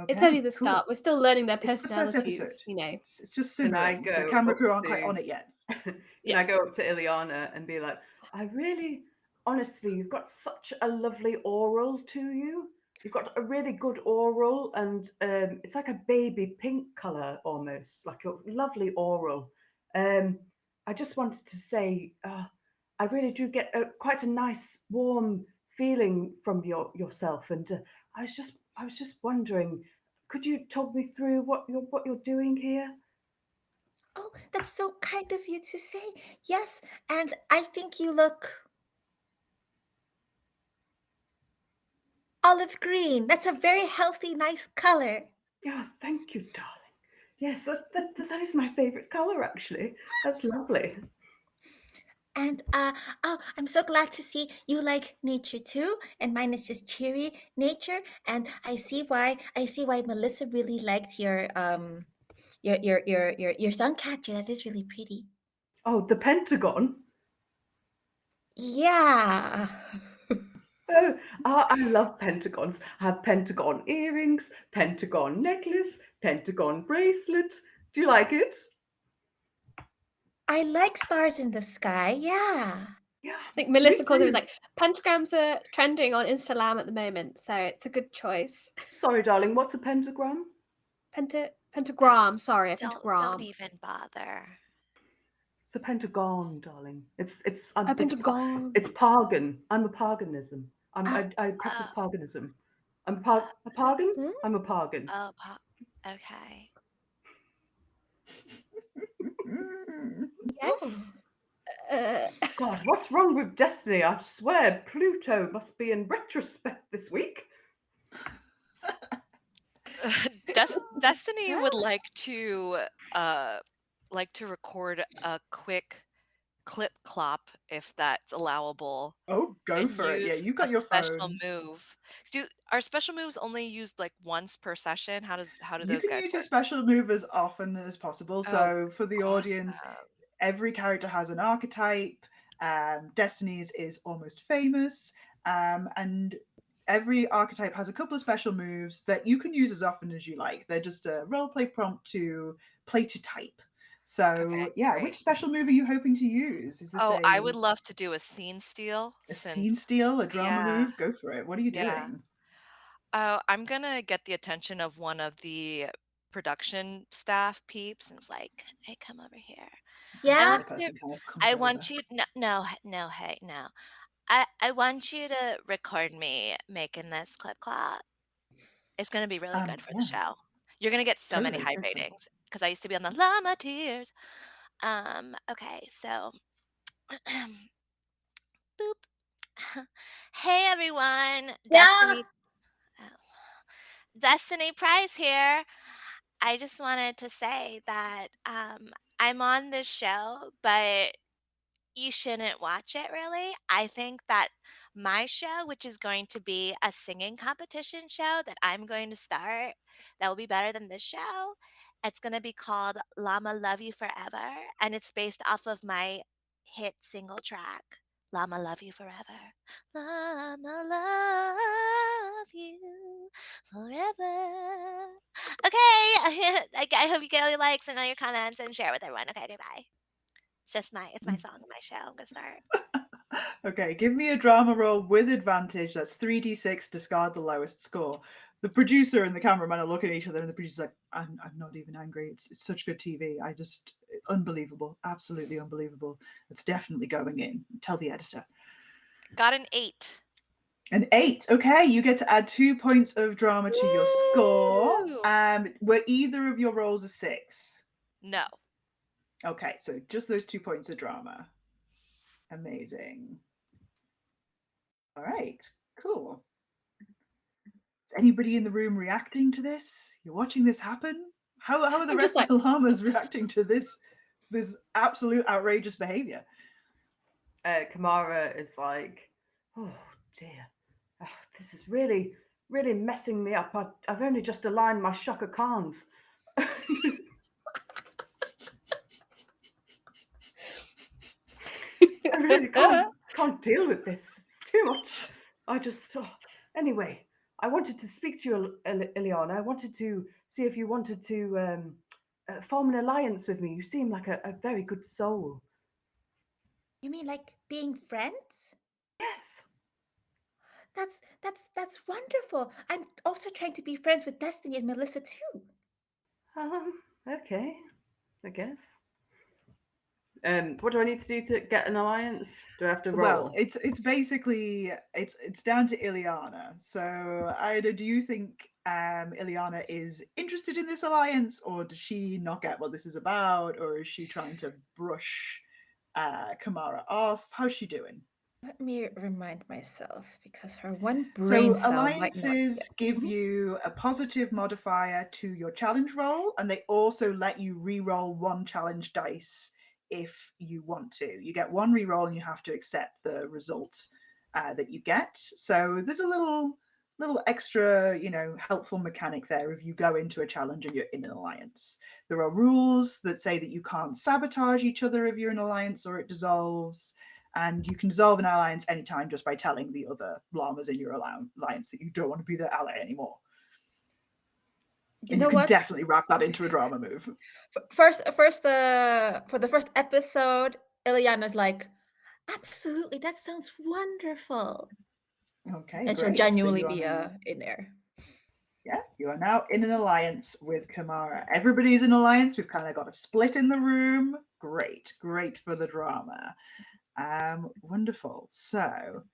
Okay, It's only the cool. start. We're still learning their It's the first personalities, episode. you know. It's just Can I simmering. go The camera up crew aren't quite to- on it yet. Can I go up to Ileana and be like, I really, honestly, you've got such a lovely oral to you. You've got a really good oral, and it's like a baby pink color almost, like a lovely oral. I just wanted to say, I really do get quite a nice, warm feeling from yourself, and I was just wondering, could you talk me through what you're doing here? Oh, that's so kind of you to say. Yes, and I think you look olive green. That's a very healthy, nice color. Oh, thank you, darling. Yes, that is my favorite color, actually. That's lovely. And oh, I'm so glad to see you like nature too. And mine is just cheery nature. And I see why Melissa really liked your sun catcher. That is really pretty. Oh, the Pentagon. Yeah. Oh, I love pentagons. I have pentagon earrings, pentagon necklace, pentagon bracelet. Do you like it? I like stars in the sky. Yeah. Yeah, I think me Melissa calls it was too. like pentagrams are trending on Instagram at the moment, so it's a good choice. Sorry, darling. What's a pentagram? Pentagram, sorry, a Don't pentagram. even bother. It's a pentagon, darling. A pentagon. it's pagan. I'm a paganism. Uh, I practice Oh, paganism. uh, A pagan. hmm? I'm a pagan. oh, okay. Yes. Uh, God, what's wrong with Destiny? I swear Pluto must be in retrospect this week. Destiny would like to record a quick clip clop if that's allowable Oh, go and for it. Yeah, use you've a got your special phones. move. Are special moves only used like once per session? How do You those can guys use your work? special move as often as possible. Oh, So for the awesome. audience, every character has an archetype. Destiny's is almost famous. And every archetype has a couple of special moves that you can use as often as you like. They're just a roleplay prompt to play to type. So Okay, yeah, great. which special move are you hoping to use? Is this Oh, I would love to do a scene steal a scene since steal, a drama yeah, move? Go for it. What are you yeah. doing? I'm gonna get the attention of one of the production staff peeps and it's like, hey, come over here. I Yeah. want The you person kind of comes I over. want you no, hey, no. I want you to record me making this clip clop. It's gonna be really good for the Yeah, show. You're gonna get so many totally, high totally. ratings because I used to be on the Llama Tears. Okay, so boop. Hey everyone, Yeah. oh, Destiny Price here. I just wanted to say that I'm on this show, but you shouldn't watch it really. I think that my show, which is going to be a singing competition show that I'm going to start, that will be better than this show. It's going to be called Llama Love You Forever, and it's based off of my hit single track, Llama Love You Forever. Llama Love You Forever. Okay, I hope you get all your likes and all your comments and share with everyone. Okay, goodbye. It's my song and my show. I'm gonna start. Okay, give me a drama roll with advantage. That's 3d6, discard the lowest score. The producer and the cameraman are looking at each other, and the producer's like, I'm not even angry. It's such good TV. Unbelievable. Absolutely unbelievable. It's definitely going in. Tell the editor. Got an 8. An 8. Okay, you get to add 2 points of drama to your score. Woo! Were either of your rolls a 6? No. Okay, so just those 2 points of drama. Amazing. All right, cool. Is anybody in the room reacting to this? You're watching this happen? How are the I'm just rest of like, the llamas reacting to this absolute outrageous behavior? Kamara is like, oh dear, oh, this is really, really messing me up. I've only just aligned my Shaka Khans. I really can't deal with this. It's too much. I just anyway. I wanted to speak to you, Ileana. I wanted to see if you wanted to form an alliance with me. You seem like a very good soul. You mean like being friends? Yes. That's wonderful. I'm also trying to be friends with Destiny and Melissa too. Okay. I guess. What do I need to do to get an alliance? Do I have to roll? Well, it's basically it's down to Ileana. So Ida, do you think Ileana is interested in this alliance, or does she not get what this is about, or is she trying to brush Kamara off? How's she doing? Let me remind myself because her one So brain cell might not alliances get. give you a positive modifier to your challenge roll, and they also let you re-roll one challenge dice if you want to. You get one re-roll and you have to accept the result that you get. So there's a little extra, helpful mechanic there if you go into a challenge and you're in an alliance. There are rules that say that you can't sabotage each other if you're in an alliance or it dissolves. And you can dissolve an alliance anytime just by telling the other llamas in your alliance that you don't want to be their ally anymore. You And know you can what? definitely wrap that into a drama move. First, for the first episode, Ileana's like, absolutely, that sounds wonderful. Okay, And she'll great. So genuinely you are be now, in there. yeah, you are now in an alliance with Kamara. Everybody's in alliance. We've kind of got a split in the room. Great for the drama. Wonderful. So,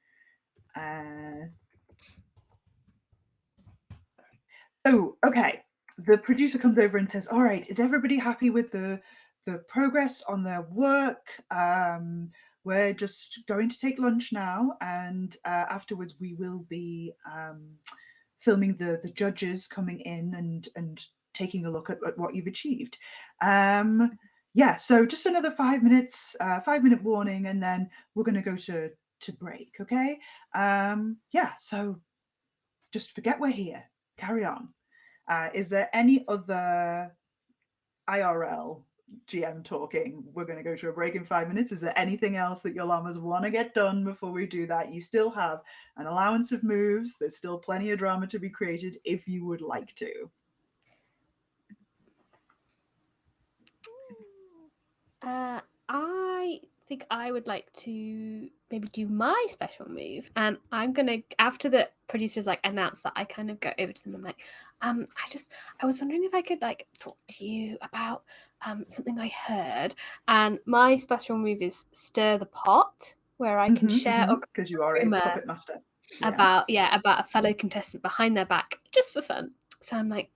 okay. The producer comes over and says, "All right, is everybody happy with the progress on their work? We're just going to take lunch now, and afterwards we will be filming the judges coming in and taking a look at what you've achieved." Yeah, so just another 5 minutes, 5-minute warning, and then we're going to go to break. Okay. Yeah, so just forget we're here. Carry on. Is there any other IRL GM talking? We're going to go to a break in 5 minutes. Is there anything else that your llamas want to get done before we do that? You still have an allowance of moves. There's still plenty of drama to be created if you would like to. I think I would like to maybe do my special move, and I'm gonna, after the producers like announce that, I kind of go over to them. I'm like, I was wondering if I could like talk to you about something I heard, and my special move is stir the pot, where I can share or because you are a rumor puppet master. about a fellow contestant behind their back just for fun. So I'm like,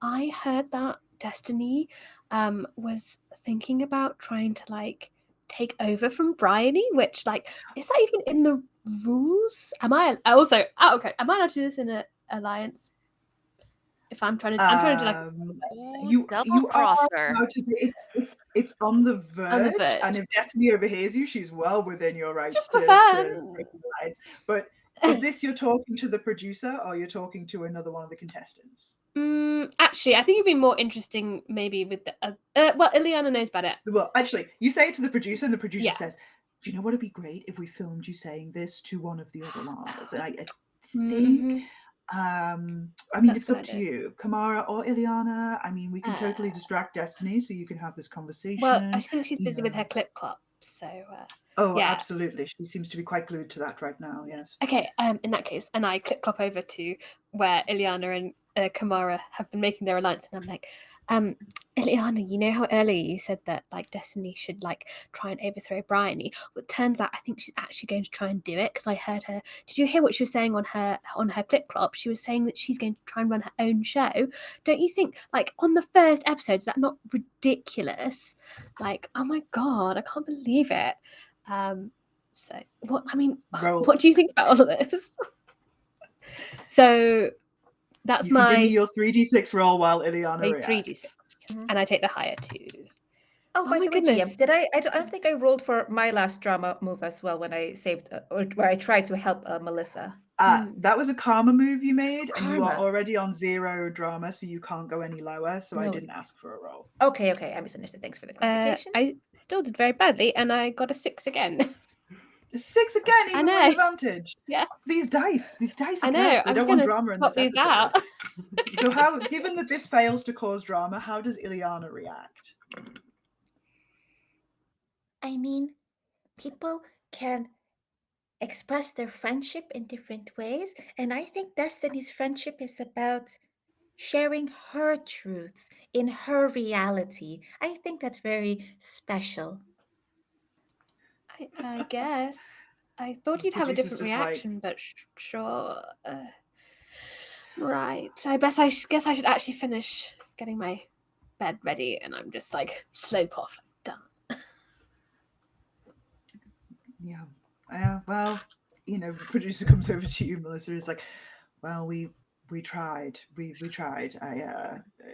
I heard that Destiny was thinking about trying to like take over from Bryony, which like, is that even in the rules? Am I also okay, am I allowed to do this in an alliance? If I'm trying to do like you Double are crosser. allowed to do it's on the verge, on the verge, and if Destiny overhears you, she's well within your rights just for to fun. break the lines. But is this you're talking to the producer or you're talking to another one of the contestants? Actually, I think it'd be more interesting maybe with the well, Ileana knows better. Well, actually, you say it to the producer, and the producer Yeah. says, "Do you know what would be great if we filmed you saying this to one of the other llamas?" And I think, I mean, That's it's a good up to idea. you, Kamara or Ileana. I mean, we can totally distract Destiny so you can have this conversation. Well, I think she's you busy with know. her clip clop, so Oh, yeah. absolutely. She seems to be quite glued to that right now. Yes. Okay, in that case, and I clip clop over to where Ileana and Kamara have been making their alliance, and I'm like, Ileana, you know how earlier you said that like Destiny should like try and overthrow Bryony? Well, it turns out I think she's actually going to try and do it because I heard her. Did you hear what she was saying on her clip clop? She was saying that she's going to try and run her own show. Don't you think, like on the first episode, is that not ridiculous? Like, oh my god, I can't believe it. So what I mean, Roll. what do you think about all of this? So that's You can give me my your 3d6 roll while Ileana 3d6, reacts. and I take the higher two. Oh, by my the way, GM, goodness. did I don't think I rolled for my last drama move as well when I saved or where I tried to help Melissa. That was a karma move you made, and you are Karma. already on 0 drama, so you can't go any lower. So I No. didn't ask for a roll. Okay, I misunderstood. Thanks for the clarification. I still did very badly, and I got a 6 again. 6 again, even with advantage. Yeah. These dice I are know. cursed. They I'm don't want gonna drama in swap this these episode. out. So how, given that this fails to cause drama, how does Ileana react? I mean, people can express their friendship in different ways, and I think Destiny's friendship is about sharing her truths in her reality. I think that's very special. I guess. I thought The you'd have a producer's different just like, reaction, but sure. Right. I guess I should actually finish getting my bed ready, and I'm just like slope off, like done. yeah. Well, the producer comes over to you, Melissa. Is like, well, we tried. We tried.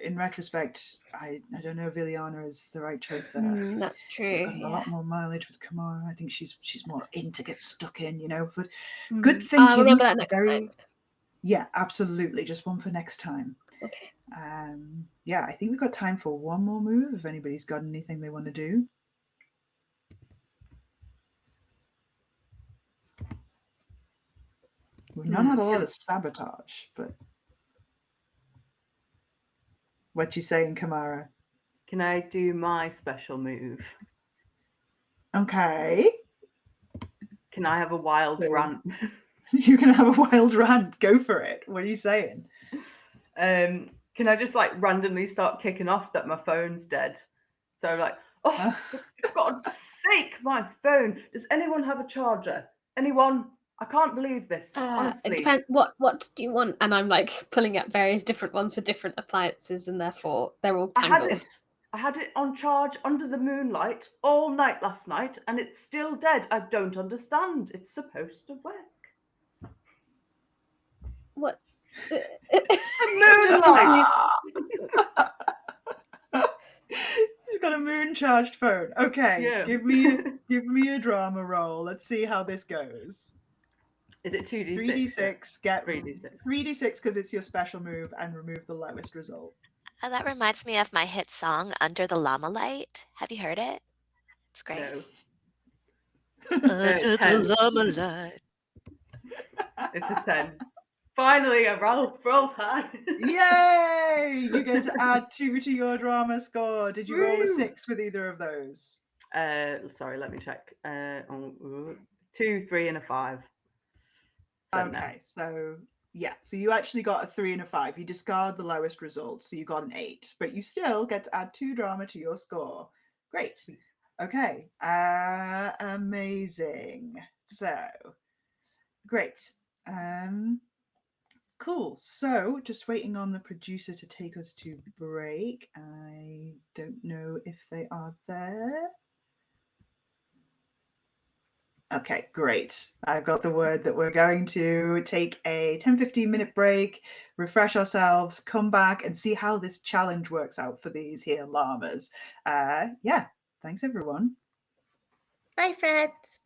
In retrospect, I don't know if Ileana is the right choice there. That's We've true. gotten a Yeah. lot more mileage with Kamara. I think she's more in to get stuck in, But Mm. good I'll thinking. remember that next time. Yeah, absolutely. Just one for next time. Okay. Yeah, I think we've got time for one more move. If anybody's got anything they want to do. We've not had a lot of sabotage, but what you saying, Kamara? Can I do my special move? Okay. Can I have a wild rant? You can have a wild rant. Go for it. What are you saying? Can I just randomly start kicking off that my phone's dead? So oh, for God's sake, my phone. Does anyone have a charger? Anyone? I can't believe this. Honestly. It depends. What do you want? And I'm pulling out various different ones for different appliances, and therefore they're all tangled. I had it on charge under the moonlight all night last night, and it's still dead. I don't understand. It's supposed to work. What? Moonlight. She's got a moon-charged phone. Okay, Yeah. give me a drama roll. Let's see how this goes. Is it 2d6? 3d6. Get 3d6. 3d6 because it's your special move, and remove the lowest result. That reminds me of my hit song, Under the Llama Light. Have you heard it? It's great. No. Under the Llama Light. It's a 10. Finally, I rolled high. Yay! You get to add 2 to your drama score. Did you roll a 6 with either of those? Sorry, let me check. 2, 3, and a 5. So okay, so yeah, so you actually got a 3 and a 5. You discard the lowest result, so you got an 8, but you still get to add 2 drama to your score. Great. Sweet. Okay, amazing. So great. Cool. So just waiting on the producer to take us to break. I don't know if they are there. Okay, great. I've got the word that we're going to take a 10-15 minute break, refresh ourselves, come back and see how this challenge works out for these here llamas. Yeah, thanks everyone. Bye, friends.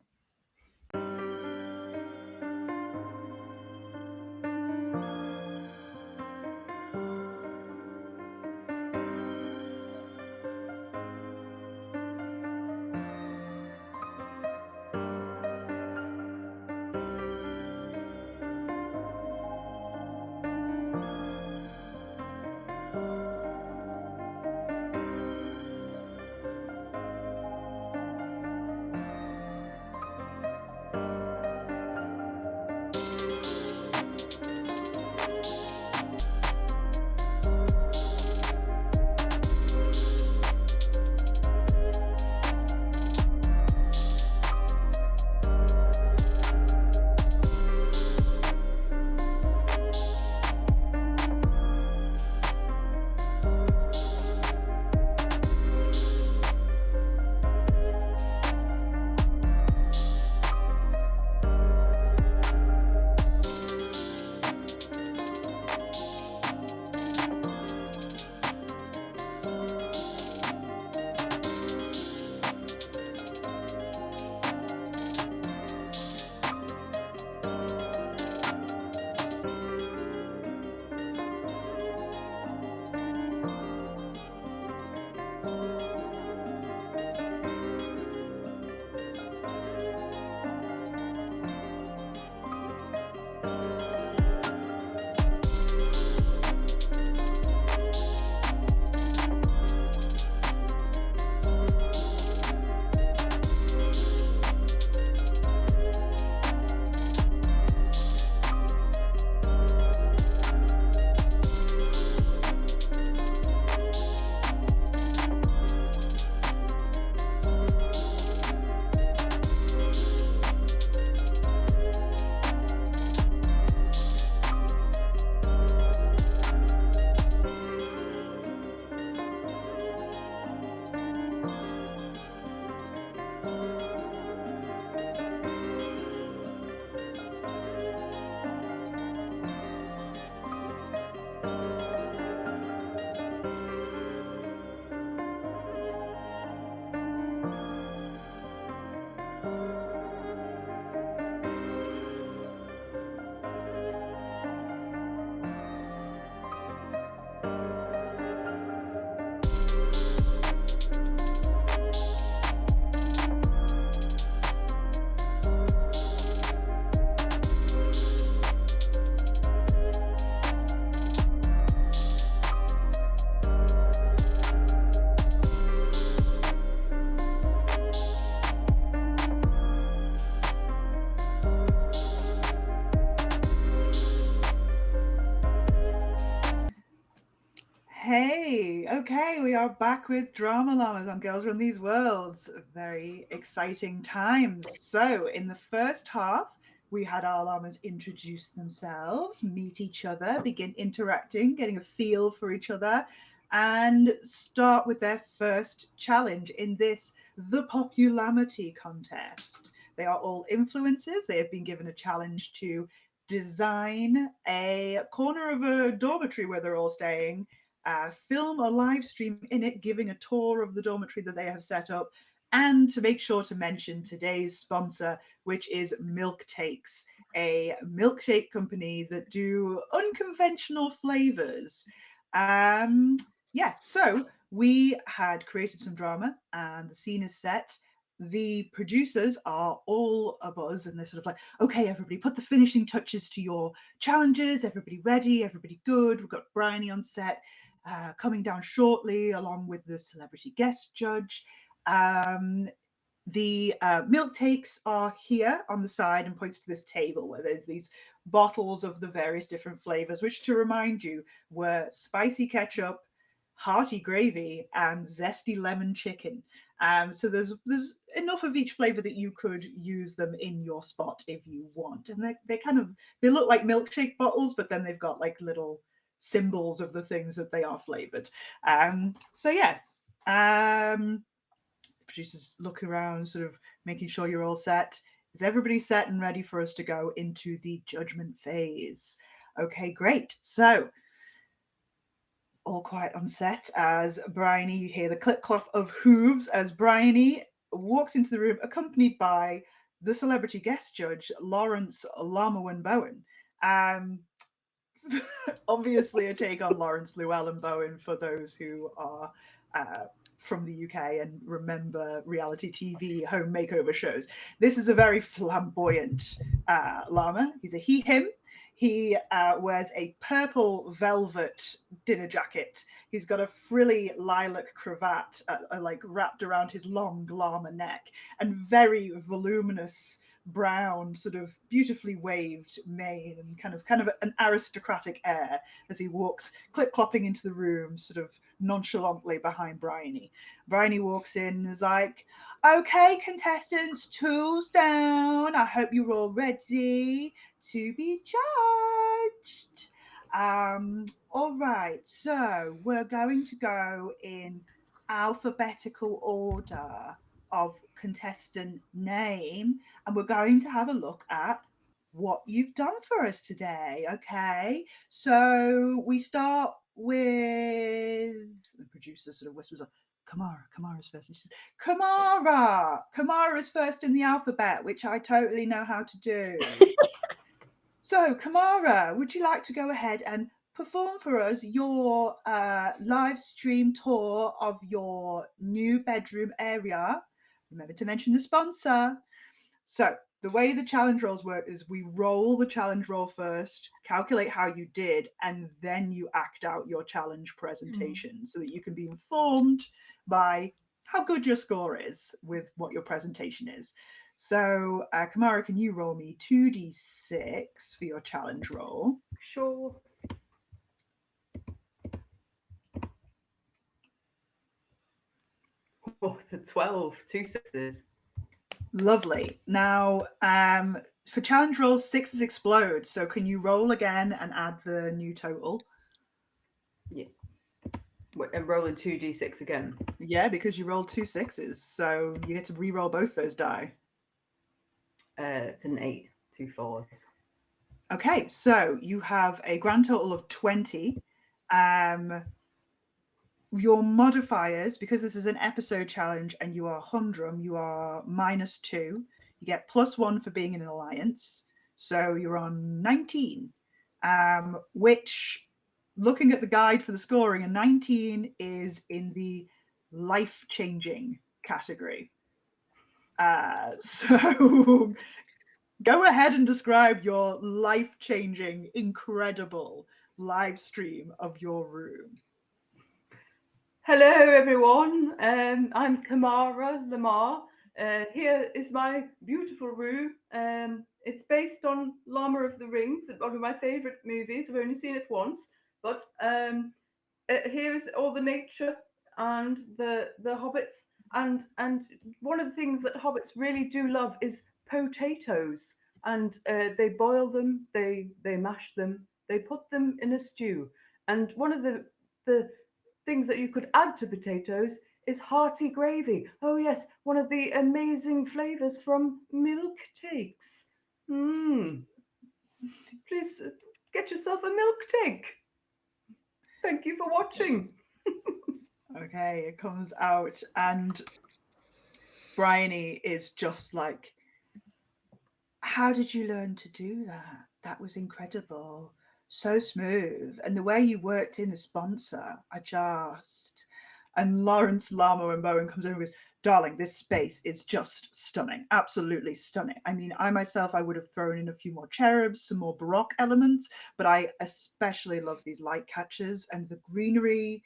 Okay, we are back with Drama Llamas on Girls Run These Worlds. Very exciting times. So, in the first half, we had our llamas introduce themselves, meet each other, begin interacting, getting a feel for each other, and start with their first challenge in this the Popu-llama-ty contest. They are all influencers. They have been given a challenge to design a corner of a dormitory where they're all staying, film a live stream in it, giving a tour of the dormitory that they have set up, and to make sure to mention today's sponsor, which is Milk Takes, a milkshake company that do unconventional flavors. Yeah, so we had created some drama and the scene is set. The producers are all a buzz and they're sort of like, okay, everybody, put the finishing touches to your challenges. Everybody ready? Everybody good? We've got Bryony on set coming down shortly, along with the celebrity guest judge. The milk takes are here on the side and points to this table where there's these bottles of the various different flavors, which, to remind you, were spicy ketchup, hearty gravy, and zesty lemon chicken. So there's enough of each flavor that you could use them in your spot if you want. And they look like milkshake bottles, but then they've got like little symbols of the things that they are flavored. So yeah. Producers look around, sort of making sure you're all set. Is everybody set and ready for us to go into the judgment phase? Okay, great. So all quiet on set as Bryony, you hear the click clop of hooves as Bryony walks into the room accompanied by the celebrity guest judge, Lawrence Llama Bowen. Obviously a take on Lawrence Llewellyn Bowen for those who are from the UK and remember reality TV home makeover shows. This is a very flamboyant llama. He's a he/him. He wears a purple velvet dinner jacket. He's got a frilly lilac cravat like wrapped around his long llama neck and very voluminous brown, sort of beautifully waved mane and kind of an aristocratic air as he walks clip-clopping into the room, sort of nonchalantly behind Bryony. Bryony walks in and is like, okay, contestants, tools down. I hope you're all ready to be judged. All right, so we're going to go in alphabetical order of contestant name, and we're going to have a look at what you've done for us today. Okay, so we start with the producer sort of whispers, Kamara's first. And she says, Kamara's first in the alphabet, which I totally know how to do. So, Kamara, would you like to go ahead and perform for us your live stream tour of your new bedroom area? Remember to mention the sponsor. So, the way the challenge rolls work is we roll the challenge roll first, calculate how you did, and then you act out your challenge presentation so that you can be informed by how good your score is with what your presentation is. So, Kamara, can you roll me 2d6 for your challenge roll? Sure. Oh, it's a 12, 2 sixes. Lovely. Now, for challenge rolls, sixes explode. So, can you roll again and add the new total? Yeah. And rolling 2d6 again. Yeah, because you rolled 2 sixes, so you get to re-roll both those die. It's an 8, 2 4s. Okay, so you have a grand total of 20. Your modifiers, because this is an episode challenge and you are humdrum, you are -2. You get +1 for being in an alliance, so you're on 19. Which, looking at the guide for the scoring, a 19 is in the life-changing category. So go ahead and describe your life-changing, incredible live stream of your room. Hello, everyone. I'm Kamara Lamar. Here is my beautiful room. It's based on Llama of the Rings, one of my favorite movies. I've only seen it once, but here's all the nature and the hobbits, and one of the things that hobbits really do love is potatoes, and they boil them, they mash them, they put them in a stew, and one of the things that you could add to potatoes is hearty gravy. Oh yes, one of the amazing flavors from milk takes. Please get yourself a milk take. Thank you for watching. Okay, it comes out, and Bryony is just like, how did you learn to do that? That was incredible. So smooth. And the way you worked in the sponsor, I just. And Lawrence Lamo and Bowen comes over and goes, darling, this space is just stunning. Absolutely stunning. I mean, I myself, I would have thrown in a few more cherubs, some more Baroque elements, but I especially love these light catches and the greenery.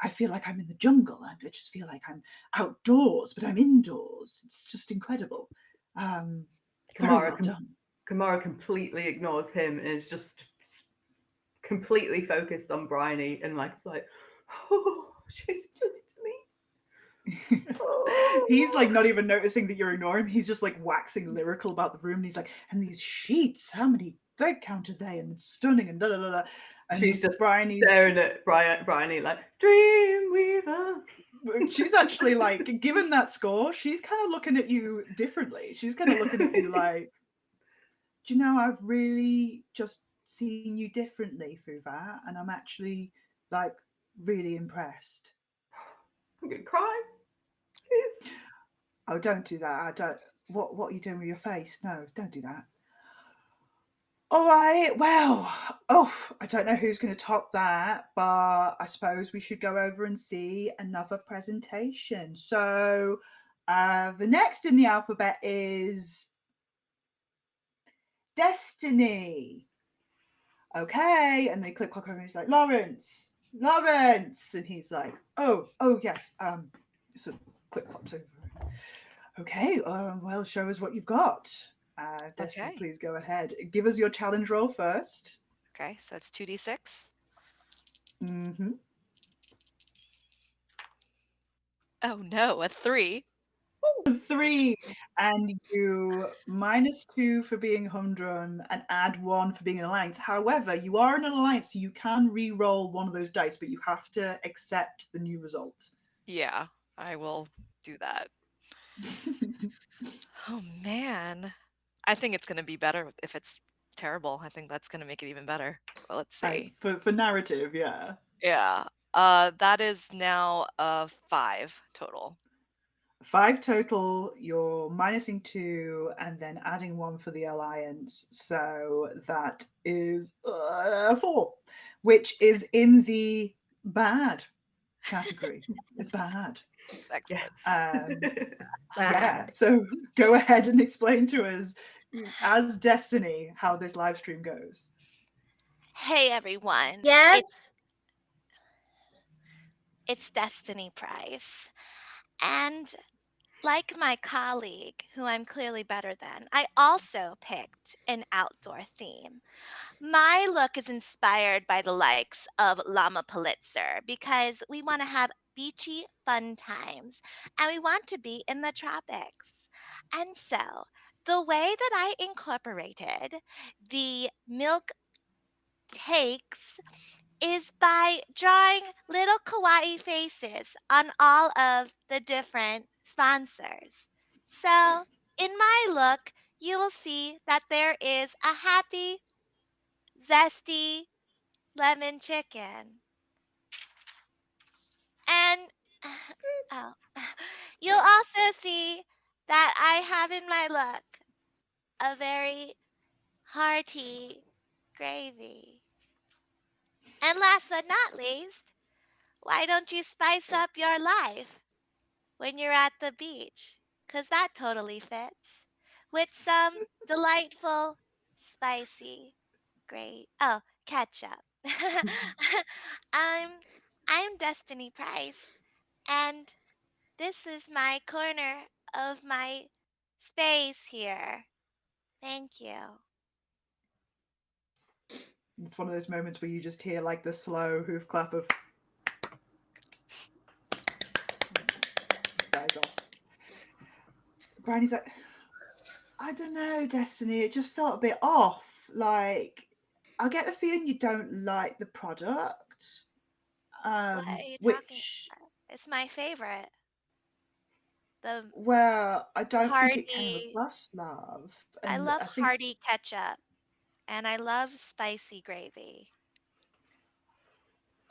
I feel like I'm in the jungle. I just feel like I'm outdoors, but I'm indoors. It's just incredible. Very well done. Kamara completely ignores him and is just completely focused on Bryony, and like it's like, oh, she's really to me. Oh. He's like not even noticing that you're ignoring him. He's just like waxing lyrical about the room. And he's like, and these sheets, how many bed count are they? And it's stunning and da da da da. And she's just Bryony's staring at Bryony like, Dreamweaver. She's actually like, given that score, she's kind of looking at you differently. She's kind of looking at you like, do you know, I've really just seen you differently through that, and I'm actually like really impressed. I'm gonna cry. Please. Oh, don't do that. I don't. What are you doing with your face? No, don't do that. All right. Well, I don't know who's going to top that, but I suppose we should go over and see another presentation. So, the next in the alphabet is Destiny. Okay, and they click clock over and he's like, Lawrence, and he's like, oh yes, so click clops over. Okay, well, show us what you've got. Destiny, Okay. please go ahead. Give us your challenge roll first. Okay, so it's 2d6. Mm-hmm. Oh no, a 3. 3, and you -2 for being humdrum and add 1 for being an alliance. However, you are in an alliance, so you can re-roll one of those dice, but you have to accept the new result. Yeah, I will do that. Oh man. I think it's going to be better if it's terrible. I think that's going to make it even better. Well, let's see. For narrative, yeah. Yeah. That is now 5 total. 5 total, you're minusing 2 and then adding 1 for the alliance. So that is 4, which is in the bad category. It's bad. Excellent. Yes. Yeah, so go ahead and explain to us, as Destiny, how this live stream goes. Hey everyone. Yes. It's Destiny Price. And like my colleague, who I'm clearly better than, I also picked an outdoor theme. My look is inspired by the likes of Llama Pulitzer because we want to have beachy fun times and we want to be in the tropics. And so, the way that I incorporated the milk cakes is by drawing little kawaii faces on all of the different sponsors. So, in my look, you will see that there is a happy, zesty lemon chicken. And oh, you'll also see that I have in my look a very hearty gravy. And last but not least, why don't you spice up your life when you're at the beach? 'Cause that totally fits. With some delightful, spicy, ketchup. I'm Destiny Price, and this is my corner of my space here. Thank you. It's one of those moments where you just hear like the slow hoof clap of eyes off. Bryony's like, I don't know, Destiny. It just felt a bit off. Like, I get the feeling you don't like the product. What are you talking Which, about? It's my favorite. The well, I don't think it came hearty. across, love. I And love I think, hearty ketchup, and I love spicy gravy.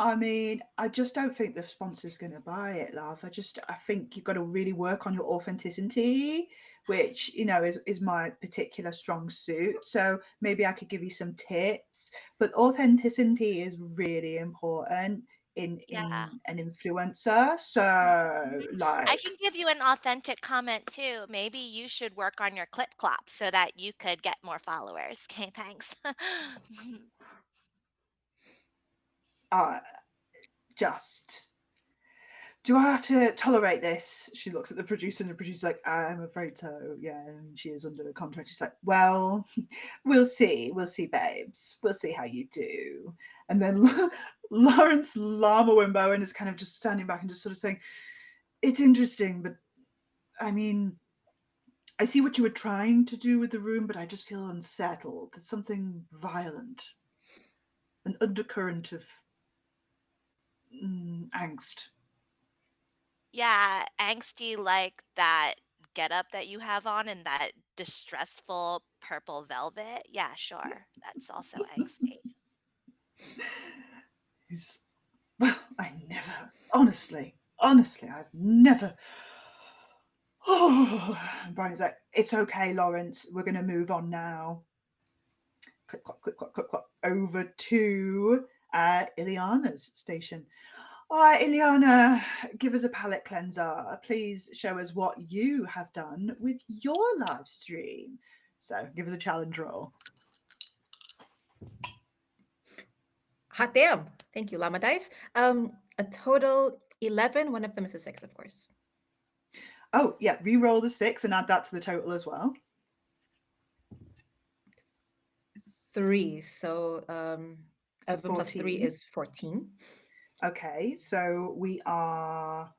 I mean, I just don't think the sponsor's going to buy it, love. I think you've got to really work on your authenticity, which, is my particular strong suit. So maybe I could give you some tips, but authenticity is really important Yeah. in an influencer. So, Mhm. I like, can give you an authentic comment too. Maybe you should work on your clip clops so that you could get more followers. Okay, thanks. uh, just do I have to tolerate this? She looks at the producer, and the producer's like, I'm afraid so. Yeah, and she is under a contract. She's like, well, we'll see. We'll see, babes. We'll see how you do. And then Lawrence Llama Wimbo is kind of just standing back and just sort of saying, it's interesting, but I mean, I see what you were trying to do with the room, but I just feel unsettled. There's something violent, an undercurrent of angst. Yeah, angsty like that getup that you have on and that distressful purple velvet. Yeah, sure. That's also angsty. He's, well, I never, honestly, I've never. Oh, and Brian's like, it's okay, Lawrence. We're going to move on now. Click, clock, click, clock, click, clock. Over to Ileana's station. All right, Ileana, give us a palette cleanser. Please show us what you have done with your live stream. So give us a challenge roll. Hot damn. Thank you, Llama Dice. A total 11. One of them is a 6, of course. Oh, yeah, re-roll the 6 and add that to the total as well. 3. So So 11 plus 3 14. is 14. Okay, so we are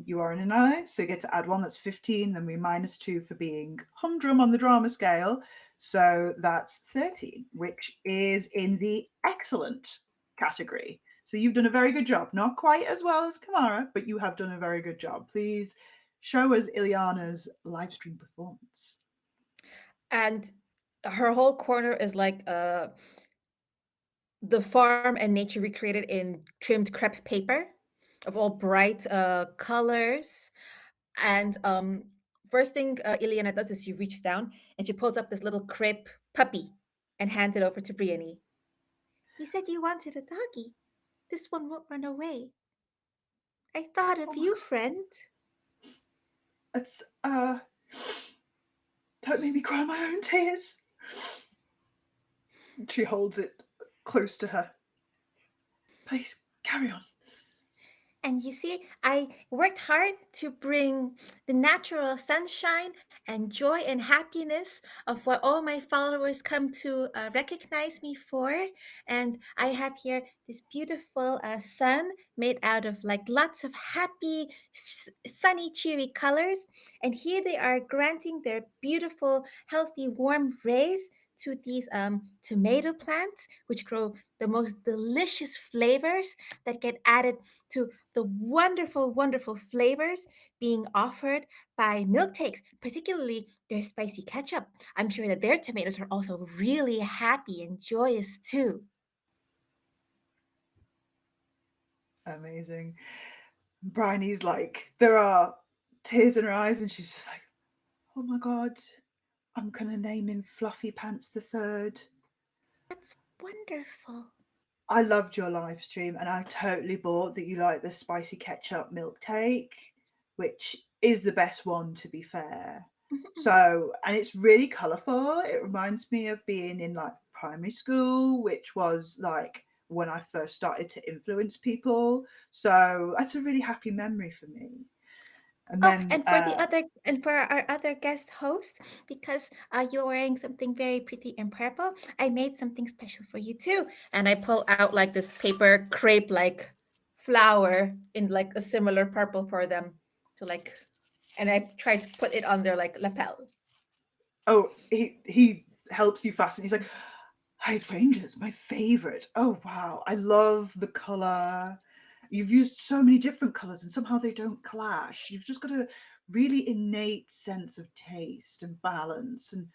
you are in a 9, so you get to add 1, that's 15, then we minus 2 for being humdrum on the drama scale, so that's 13, which is in the excellent category. So you've done a very good job, not quite as well as Kamara, but you have done a very good job. Please show us Ileana's live stream performance. And her whole corner is like the farm and nature recreated in trimmed crepe paper of all bright colors. And first thing Ileana does is she reaches down and she pulls up this little crepe puppy and hands it over to Brienne. You said you wanted a doggy. This one won't run away. I thought Oh of my you, god, friend. it's don't make me cry my own tears. She holds it close to her. Please carry on. And you see, I worked hard to bring the natural sunshine and joy and happiness of what all my followers come to recognize me for. And I have here this beautiful sun made out of like lots of happy, sunny, cheery colors. And here they are granting their beautiful, healthy, warm rays to these tomato plants, which grow the most delicious flavors that get added to the wonderful, wonderful flavors being offered by milk takes, particularly their spicy ketchup. I'm sure that their tomatoes are also really happy and joyous too. Amazing. Bryony's like, there are tears in her eyes, and she's just like, oh my god, I'm gonna name him Fluffy Pants the Third. That's wonderful. I loved your live stream, and I totally bought that you like the spicy ketchup milk take, which is the best one, to be fair. So, and it's really colourful. It reminds me of being in like primary school, which was like when I first started to influence people. So that's a really happy memory for me. And Oh, then and for the other and for our other guest host, because you're wearing something very pretty and purple, I made something special for you too. And I pull out like this paper crepe like flower in like a similar purple for them. to like, and I try to put it on their like lapel. Oh, he helps you fasten. He's like, hydrangeas, my favorite. Oh wow, I love the color. You've used so many different colors and somehow they don't clash. You've just got a really innate sense of taste and balance, and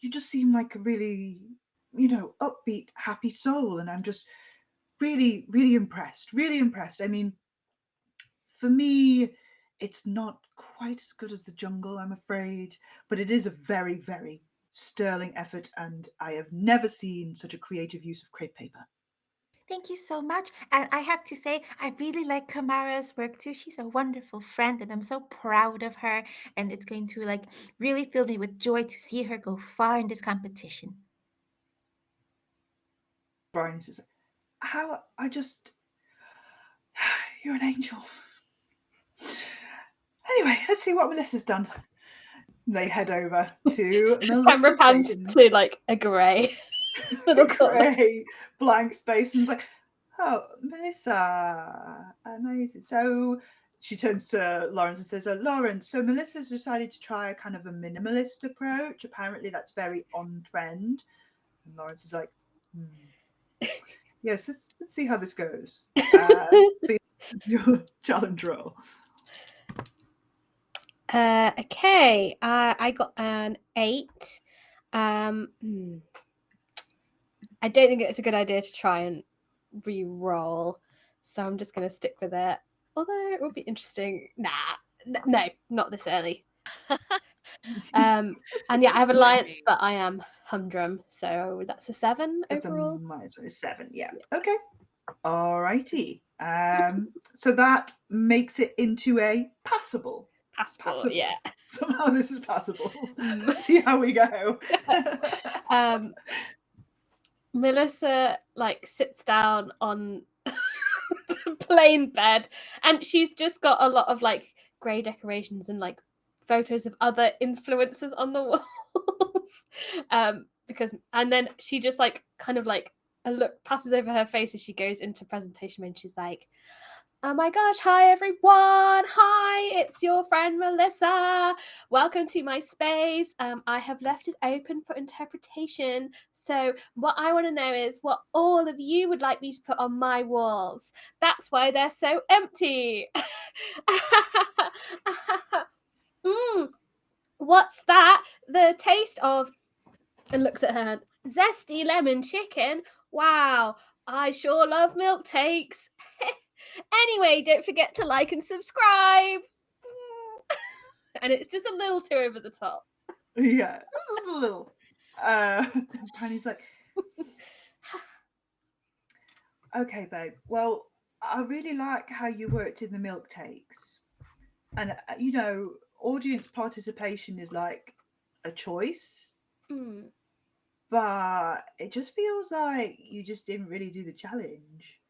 you just seem like a really, upbeat, happy soul. And I'm just really, really impressed. Really impressed. I mean, for me, it's not quite as good as the jungle, I'm afraid, but it is a very, very sterling effort, and I have never seen such a creative use of crepe paper. Thank you so much. And I have to say, I really like Kamara's work too. She's a wonderful friend, and I'm so proud of her. And it's going to like really fill me with joy to see her go far in this competition. Brian says, how I just, you're an angel. Anyway, let's see what Melissa's done. They head over to Camera Melissa's pans station. to like a grey little corner. Grey blank space, and it's like, oh, Melissa, amazing. So she turns to Lawrence and says, oh, Lawrence, so Melissa's decided to try a kind of a minimalist approach. Apparently that's very on trend. And Lawrence is like, yes, let's see how this goes. Please, your challenge roll. Okay, I got an 8. I don't think it's a good idea to try and re-roll, so I'm just going to stick with it. Although it would be interesting. No, not this early. And yeah, I have alliance, but I am humdrum, so that's a 7 It's overall. a 7, yeah. Okay. Alrighty. So that makes it into a passable. Passable, yeah. Somehow this is passable. Let's see how we go. Melissa like sits down on the plain bed, and she's just got a lot of like grey decorations and like photos of other influencers on the walls. Because and then she just like kind of like a look passes over her face as she goes into presentation mode. She's like, oh my gosh, hi everyone. Hi, it's your friend Melissa. Welcome to my space. I have left it open for interpretation. So what I want to know is what all of you would like me to put on my walls. That's why they're so empty. What's that? The taste of, and looks at her, zesty lemon chicken. Wow, I sure love milk takes. Anyway, don't forget to like and subscribe. And it's just a little too over the top. Yeah, a little. Brandy's like, okay, babe. Well, I really like how you worked in the milk takes. And, audience participation is like a choice. But it just feels like you just didn't really do the challenge.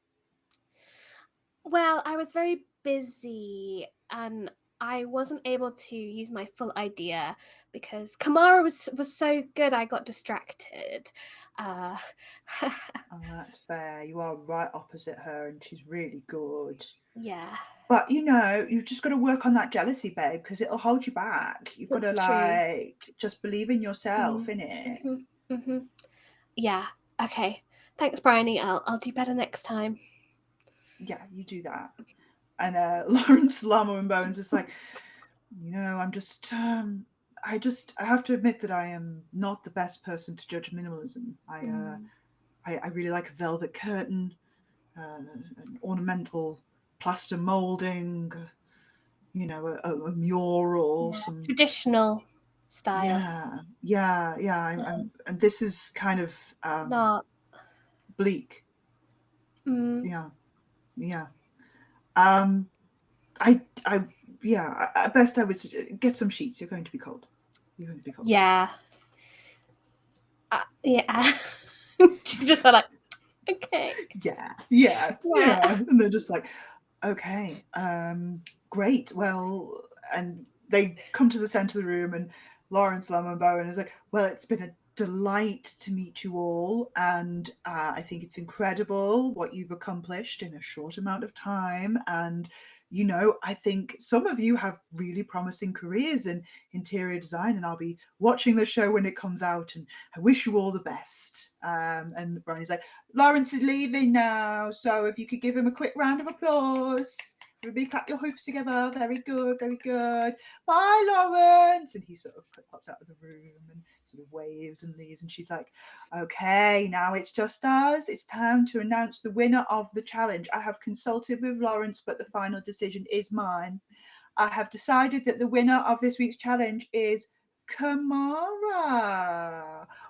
Well, I was very busy and I wasn't able to use my full idea because Kamara was so good I got distracted. Oh, that's fair. You are right opposite her and she's really good. Yeah. But you've just got to work on that jealousy, babe, because it'll hold you back. You've got to just believe in yourself, innit? Yeah. Okay. Thanks, Bryony. I'll do better next time. Yeah, you do that. And Lawrence Llama and Bones is like, I'm just I have to admit that I am not the best person to judge minimalism. I really like a velvet curtain, an ornamental plaster molding, a mural, some traditional style. Yeah. And this is kind of Not bleak. Yeah. At best I would get some sheets. You're going to be cold. Yeah. Yeah. She just felt like, okay. Yeah. And they're just like, okay, great. Well, and they come to the center of the room, and Lawrence Llama Bowen is like, well, it's been a delight to meet you all, and I think it's incredible what you've accomplished in a short amount of time, and you know, I think some of you have really promising careers in interior design, and I'll be watching the show when it comes out, and I wish you all the best. And Bryony's like, Lawrence is leaving now, so if you could give him a quick round of applause. Everybody clap your hoofs together. Very good, very good. Bye, Lawrence. And he sort of pops out of the room and sort of waves and leaves. And she's like, okay, now it's just us. It's time to announce the winner of the challenge. I have consulted with Lawrence, but the final decision is mine. I have decided that the winner of this week's challenge is Kamara.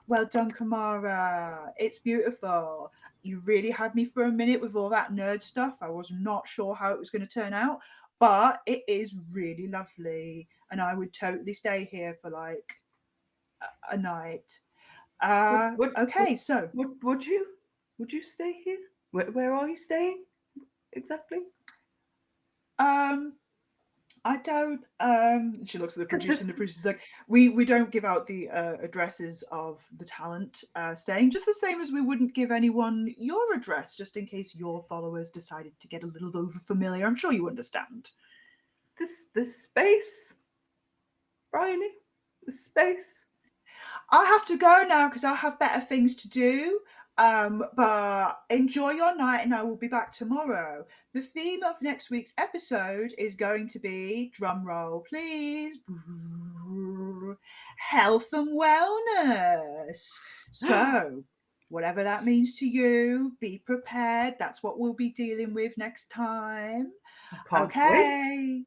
Well done, Kamara. It's beautiful. You really had me for a minute with all that nerd stuff. I was not sure how it was going to turn out, but it is really lovely. And I would totally stay here for like a night. Okay, so would you stay here? Where are you staying exactly? I don't. She looks at the 'Cause producer, and the this- producer's like, we don't give out the addresses of the talent staying, just the same as we wouldn't give anyone your address, just in case your followers decided to get a little over familiar. I'm sure you understand. this space, Bryony, the space. I'll have to go now because I'll have better things to do. But enjoy your night, and I will be back tomorrow. The theme of next week's episode is going to be, drum roll please, health and wellness. So whatever that means to you, be prepared. That's what we'll be dealing with next time. I can't wait. Okay.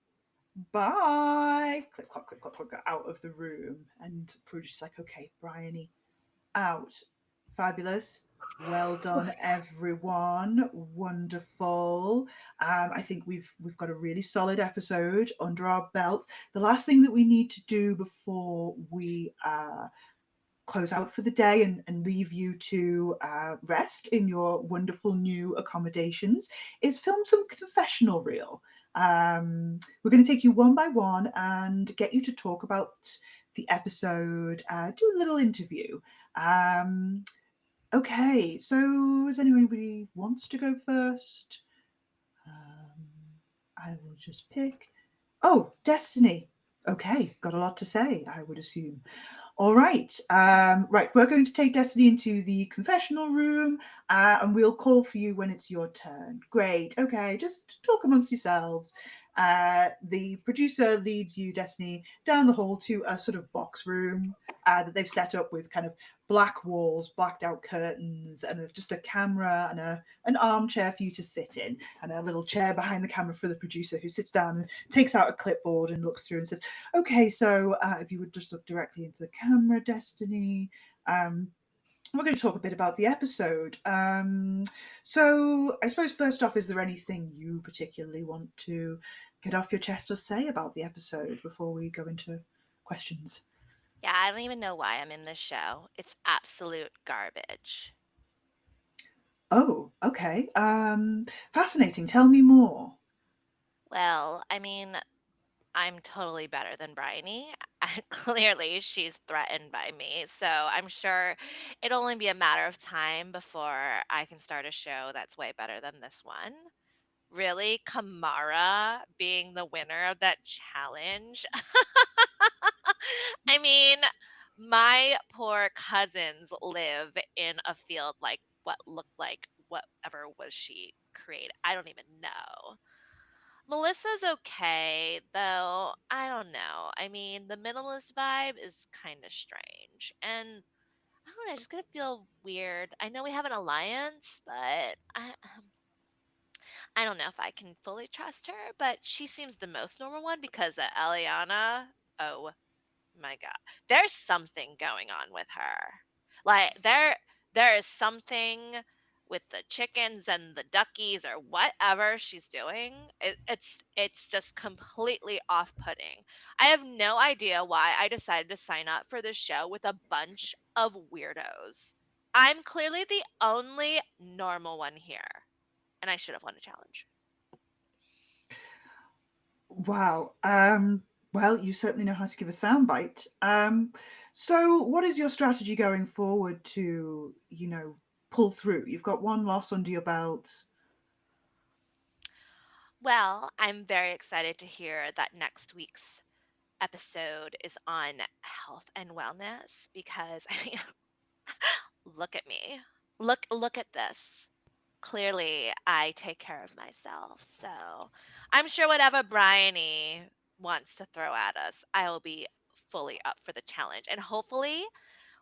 Bye. Click, clock, click, clock, clock, out of the room. And Prudy's like, okay, Bryony, out. Fabulous. Well done, everyone. Wonderful. I think we've got a really solid episode under our belt. The last thing that we need to do before we close out for the day and leave you to rest in your wonderful new accommodations is film some confessional reel. We're going to take you one by one and get you to talk about the episode, do a little interview. Okay, so does anybody wants to go first? I will just pick. Oh, Destiny. Okay, got a lot to say, I would assume. All right, right, we're going to take Destiny into the confessional room, and we'll call for you when it's your turn. Great, okay, just talk amongst yourselves. The producer leads you, Destiny, down the hall to a sort of box room that they've set up with kind of black walls, blacked out curtains, and just a camera and an armchair for you to sit in, and a little chair behind the camera for the producer, who sits down and takes out a clipboard and looks through and says, okay, so if you would just look directly into the camera, Destiny. We're going to talk a bit about the episode. So I suppose first off, is there anything you particularly want to get off your chest or say about the episode before we go into questions? Yeah, I don't even know why I'm in this show. It's absolute garbage. Oh, okay. Fascinating. Tell me more. Well, I mean, I'm totally better than Bryony. Clearly, she's threatened by me. So I'm sure it'll only be a matter of time before I can start a show that's way better than this one. Really? Kamara being the winner of that challenge? I mean, my poor cousins live in a field like what looked like whatever was she created. I don't even know. Melissa's okay, though. I don't know. I mean, the minimalist vibe is kind of strange. And I don't know, I just gonna feel weird. I know we have an alliance, but I don't know if I can fully trust her. But she seems the most normal one because Eliana, oh my god. There's something going on with her. Like there is something with the chickens and the duckies or whatever she's doing. It's just completely off-putting. I have no idea why I decided to sign up for this show with a bunch of weirdos. I'm clearly the only normal one here, and I should have won a challenge. Wow. Well, you certainly know how to give a soundbite. So what is your strategy going forward to, you know, pull through? You've got one loss under your belt. Well, I'm very excited to hear that next week's episode is on health and wellness because I mean, look at me. Look at this. Clearly, I take care of myself. So, I'm sure whatever Bryony wants to throw at us, I will be fully up for the challenge. And hopefully,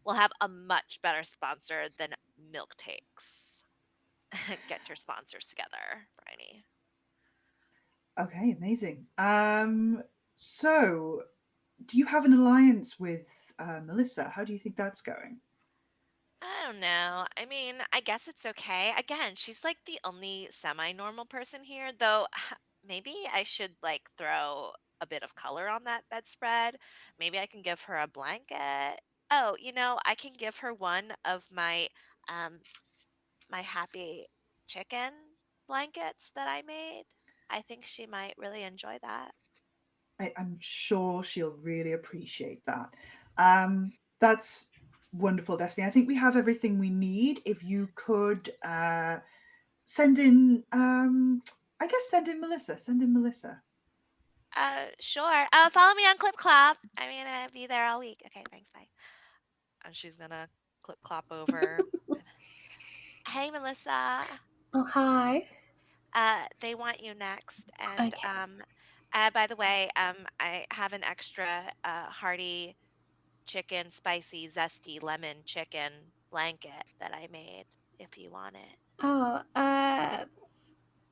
we'll have a much better sponsor than Milk Takes. Get your sponsors together, Bryony. Okay, amazing. So do you have an alliance with Melissa? How do you think that's going? I don't know. I mean, I guess it's okay. Again, she's like the only semi-normal person here, though maybe I should like throw a bit of color on that bedspread. Maybe I can give her a blanket. Oh, I can give her one of um my happy chicken blankets that I made. I think she might really enjoy that. I'm sure she'll really appreciate that. That's wonderful, Destiny. I think we have everything we need. If you could send in, I guess send in Melissa. Send in Melissa. Sure. Follow me on Clip Clop. I mean, I'll be there all week. Okay, thanks. Bye. And she's gonna clip clop over. Hey, Melissa. Oh, hi. They want you next. And Okay. by the way, I have an extra hearty chicken, spicy, zesty lemon chicken blanket that I made if you want it. Oh,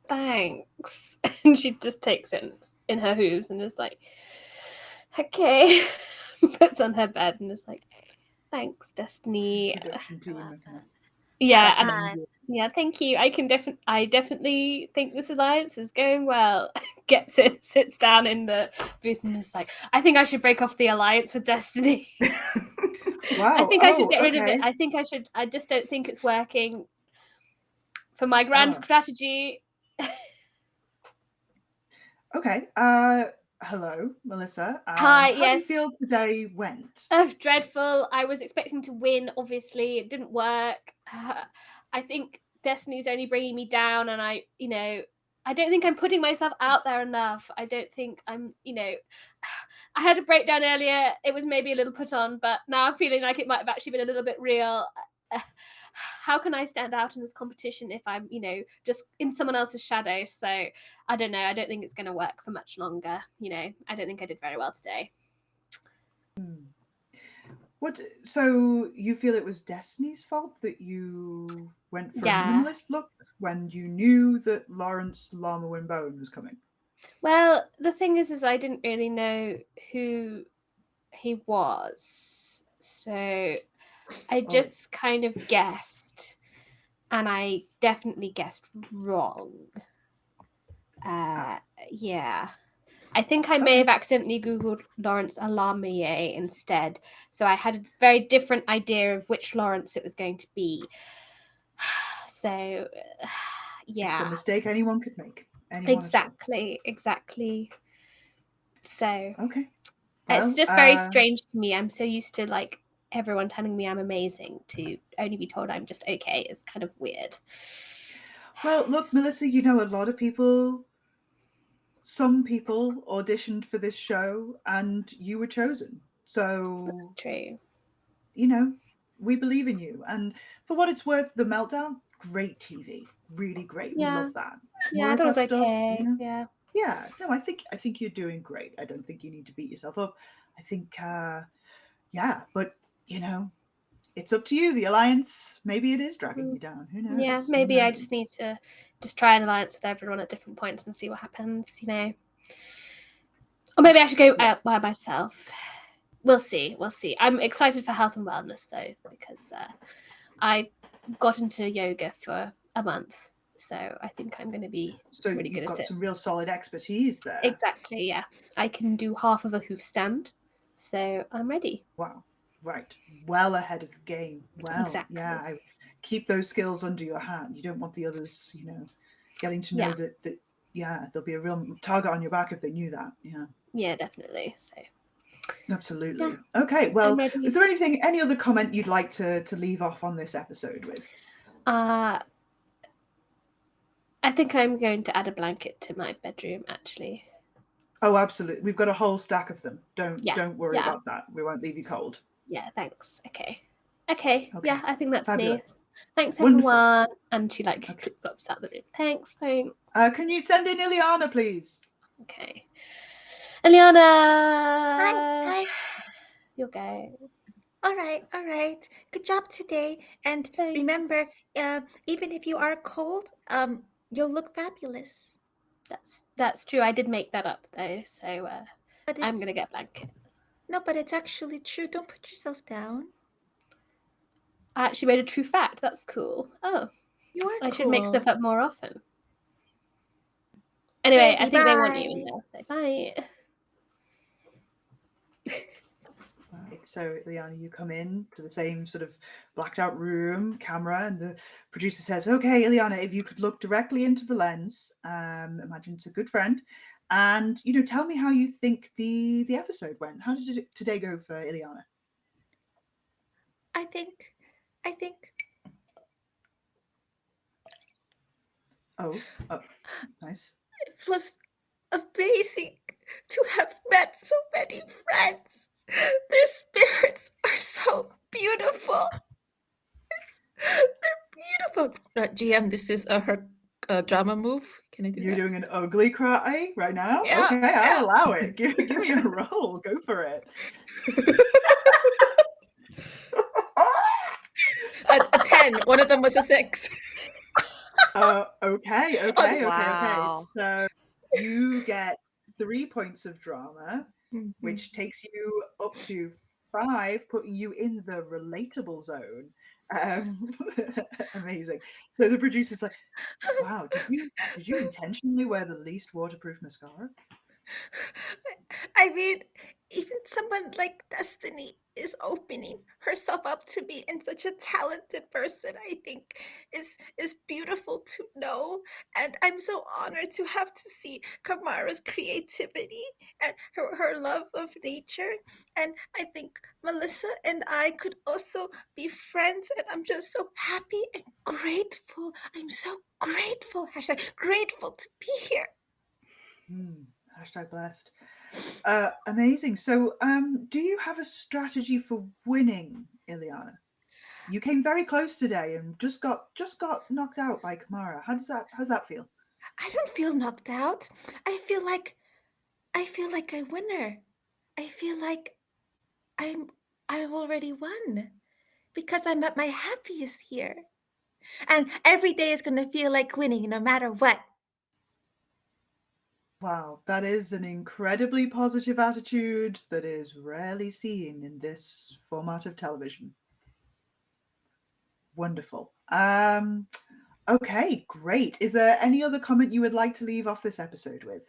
thanks. And she just takes it in her hooves and is like, okay. Puts on her bed and is like, thanks, Destiny. Production You're team are kind of welcome. Yeah, Have and fun. yeah, thank you. I definitely think this alliance is going well. Gets it, sits down in the booth and is like, I think I should break off the alliance with Destiny. Wow. I think I should get rid of Okay. it. I just don't think it's working for my grand Oh. strategy. Okay. Hello, Melissa. Hi, How do you yes. feel today went? Dreadful. I was expecting to win, obviously. It didn't work. I think Destiny's only bringing me down, and I don't think I'm putting myself out there enough. I don't think I'm, I had a breakdown earlier. It was maybe a little put on, but now I'm feeling like it might have actually been a little bit real. How can I stand out in this competition if I'm, just in someone else's shadow? So I don't know. I don't think it's going to work for much longer. I don't think I did very well today. What? So you feel it was Destiny's fault that you went for a Yeah. minimalist look when you knew that Lawrence Llama Wimbone was coming? Well, the thing is I didn't really know who he was. So I just kind of guessed, and I definitely guessed wrong. Yeah. I think I may have accidentally Googled Lawrence Alarmier instead. So I had a very different idea of which Lawrence it was going to be. So, yeah. It's a mistake anyone could make. Anyone Exactly. So, okay. it's just very strange to me. I'm so used to like everyone telling me I'm amazing to only be told I'm just okay. It's kind of weird. Well, look, Melissa, a lot of some people auditioned for this show and you were chosen. So That's true. We believe in you. And for what it's worth, The Meltdown, great TV. Really great. We love that. Yeah, More of that was that stuff, okay. Yeah. Yeah, no, I think you're doing great. I don't think you need to beat yourself up. I think but it's up to you. The alliance, maybe it is dragging you down. Who knows? Yeah, maybe I just need to just try an alliance with everyone at different points and see what happens, Or maybe I should go out by myself. We'll see. I'm excited for health and wellness though, because I got into yoga for a month. So I think I'm going to be really good at it. So you've got some real solid expertise there. Exactly, yeah. I can do half of a hoof stand, so I'm ready. Wow, right. Well ahead of the game. Well, exactly. Yeah, I keep those skills under your hat. You don't want the others, getting to know that there'll be a real target on your back if they knew that. Yeah, definitely. So absolutely. Yeah. Okay, well, is there any other comment you'd like to leave off on this episode with? I think I'm going to add a blanket to my bedroom, actually. Oh, absolutely. We've got a whole stack of them. Yeah, Don't worry yeah. about that. We won't leave you cold. Yeah, thanks. Okay. Okay, Okay. yeah, I think that's me. Fabulous. Thanks, Wonderful. everyone. And she like Okay. flips out the room. Thanks, thanks. Can you send in Ileana, please? Okay. Eliana! Hi. You'll go. All right. Good job today. And Thanks. remember, even if you are cold, you'll look fabulous. That's true. I did make that up though, so But I'm it's gonna get a blanket. no, but it's actually true. Don't put yourself down. I actually made a true fact. That's cool. Oh, You are I should cool. make stuff up more often. Anyway, Baby, I think they want you bye. in there. So bye. Right. So, Ileana, you come in to the same sort of blacked out room, camera, and the producer says, "Okay, Ileana, if you could look directly into the lens, imagine it's a good friend, and tell me how you think the episode went. How did today go for Ileana?" I think Oh, nice. it was amazing to have met so many friends. Their spirits are so beautiful. They're beautiful. GM, this is her drama move. Can I do You're that? doing an ugly cry right now? Yeah, Okay, yeah. I'll allow it. Give me a roll. Go for it. A 10. One of them was a 6. Okay. Wow. So you get 3 points of drama, Mhm. which takes you up to 5, putting you in the relatable zone. Amazing. So the producer's like, "Wow, did you intentionally wear the least waterproof mascara?" I mean, even someone like Destiny is opening herself up to me, and such a talented person, I think, is beautiful to know. And I'm so honored to have to see Kamara's creativity and her love of nature. And I think Melissa and I could also be friends, and I'm just so happy and grateful. I'm so grateful, hashtag grateful to be here. Hashtag blessed. Amazing. So, do you have a strategy for winning, Ileana? You came very close today and just got knocked out by Kamara. How's that feel? I don't feel knocked out. I feel like a winner. I feel like I'm I've already won because I'm at my happiest here. And every day is going to feel like winning no matter what. Wow, that is an incredibly positive attitude that is rarely seen in this format of television. Wonderful. Okay, great. Is there any other comment you would like to leave off this episode with?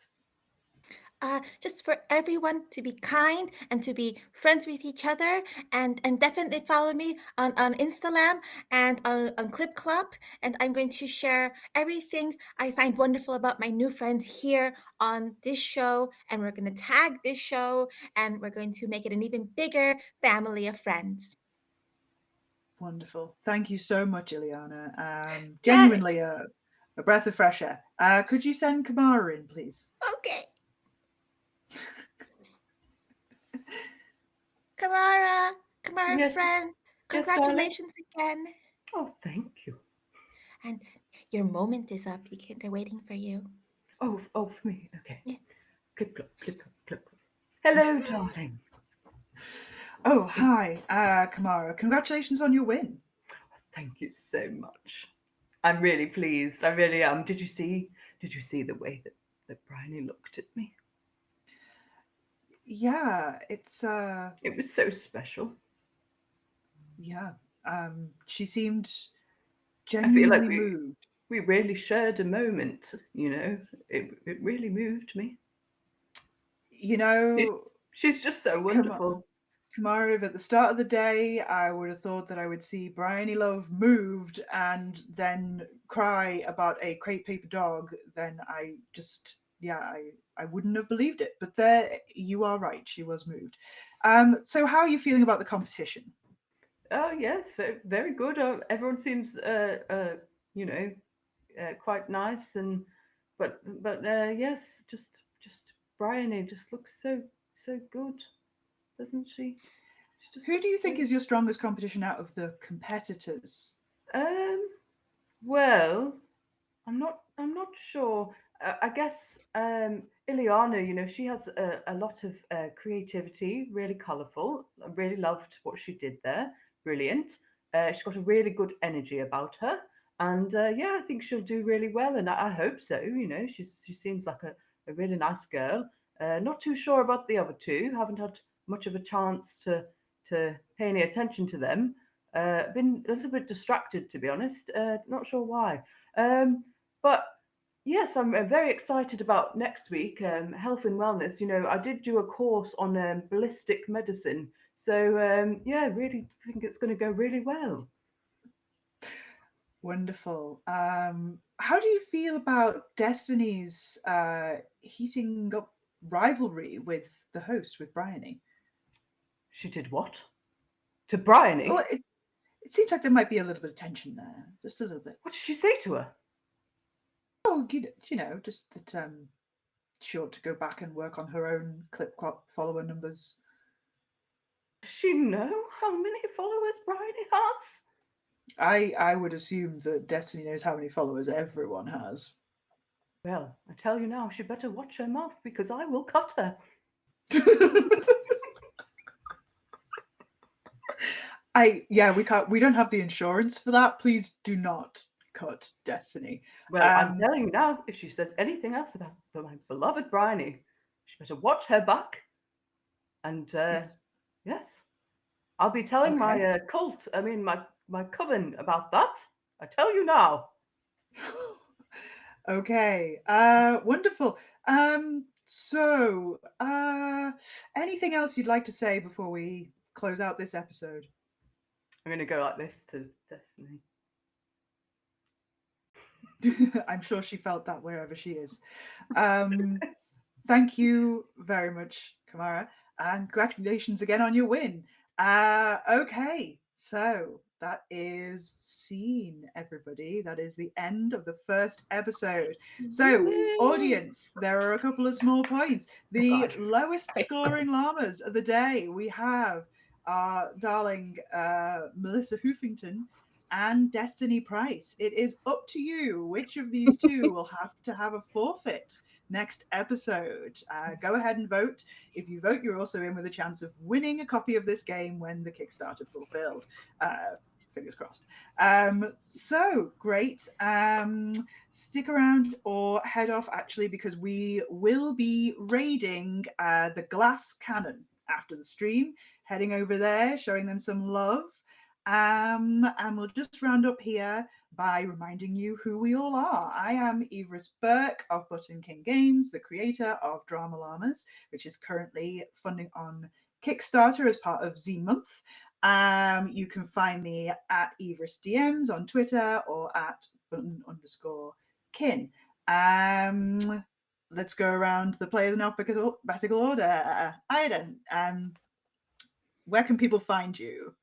Just for everyone to be kind and to be friends with each other, and definitely follow me on Instagram and on Clip Club. And I'm going to share everything I find wonderful about my new friends here on this show. And we're going to tag this show, and we're going to make it an even bigger family of friends. Wonderful. Thank you so much, Ileana. Yeah, Genuinely a breath of fresh air. Could you send Kamara in, please? okay. Kamara, Yes, friend, yes, darling. congratulations again. Oh, thank you. And your moment is up. They're waiting for you. Oh, for me. Okay. Yeah. Clip, clop, clip, clop, clip, clop. Hello, darling. Oh, hi, Kamara. Congratulations on your win. Thank you so much. I'm really pleased. I really am. Did you see? Did you see the way that Bryony looked at me? Yeah, It was so special. yeah. She seemed I feel like genuinely moved. we really shared a moment. It really moved me. You know, She's just so Kam- wonderful. Kamara, if at the start of the day I would have thought that I would see Bryony Love moved and then cry about a crepe paper dog, then I wouldn't have believed it. But there, you are right. She was moved. So how are you feeling about the competition? Oh yes, very, very good. Everyone seems, you know, quite nice. And but yes, just Bryony just looks so good, doesn't she? She just Who do looks you think good. is your strongest competition out of the competitors? Well, I'm not sure. I guess Ileana, she has a lot of creativity, really colourful. I really loved what she did there. Brilliant. She's got a really good energy about her, and yeah, I think she'll do really well, and I hope so. She seems like a really nice girl. Not too sure about the other two. Haven't had much of a chance to pay any attention to them. Been a little bit distracted, to be honest. Not sure why. But yes, I'm very excited about next week, health and wellness. I did do a course on ballistic medicine, so yeah, really think it's going to go really well. Wonderful. How do you feel about Destiny's heating up rivalry with the host, with Bryony? She did what? To Bryony? Well, it seems like there might be a little bit of tension there, just a little bit. What did she say to her? Oh, just that she ought to go back and work on her own clip-clop follower numbers. Does she know how many followers Bryony has? I would assume that Destiny knows how many followers everyone has. Well, I tell you now, she better watch her mouth because I will cut her. We don't have the insurance for that. Please do not cut Destiny. Well, I'm telling you now, if she says anything else about my beloved Bryony, she better watch her back. And yes, I'll be telling my cult, my coven about that. I tell you now. Okay, wonderful. So, anything else you'd like to say before we close out this episode? I'm going to go like this to Destiny. I'm sure she felt that wherever she is. Thank you very much, Kamara, and congratulations again on your win. Okay, so that is scene, everybody. That is the end of the first episode. So, audience, there are a couple of small points. The lowest scoring llamas of the day, we have our darling Melissa Hoofington and Destiny Price. It is up to you which of these two will have to have a forfeit next episode. Go ahead and vote. If you vote, you're also in with a chance of winning a copy of this game when the Kickstarter fulfills. Fingers crossed. So great. Stick around or head off actually, because we will be raiding the Glass Cannon after the stream, heading over there, showing them some love. And we'll just round up here by reminding you who we all are. I am Everest Burke of Button King Games, the creator of Drama Llamas, which is currently funding on Kickstarter as part of Z Month. You can find me at Everest DMs on Twitter or at button_kin. Let's go around the players in alphabetical order. Ida, where can people find you?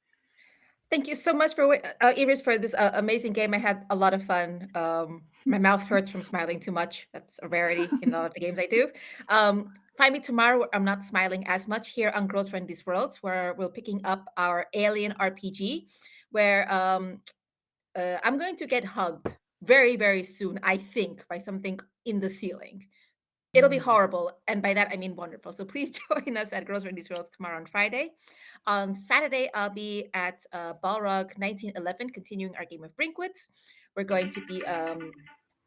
Thank you so much for Iris, for this amazing game. I had a lot of fun. My mouth hurts from smiling too much. That's a rarity in a lot of the games I do. Find me tomorrow. I'm not smiling as much here on Girls Run These Worlds, where we're picking up our Alien RPG, where I'm going to get hugged very, very soon, I think, by something in the ceiling. It'll be horrible. And by that, I mean wonderful. So please join us at Girls Run These Worlds tomorrow on Friday. On Saturday, I'll be at Balrog 1911, continuing our game of Brinkwoods. We're going to be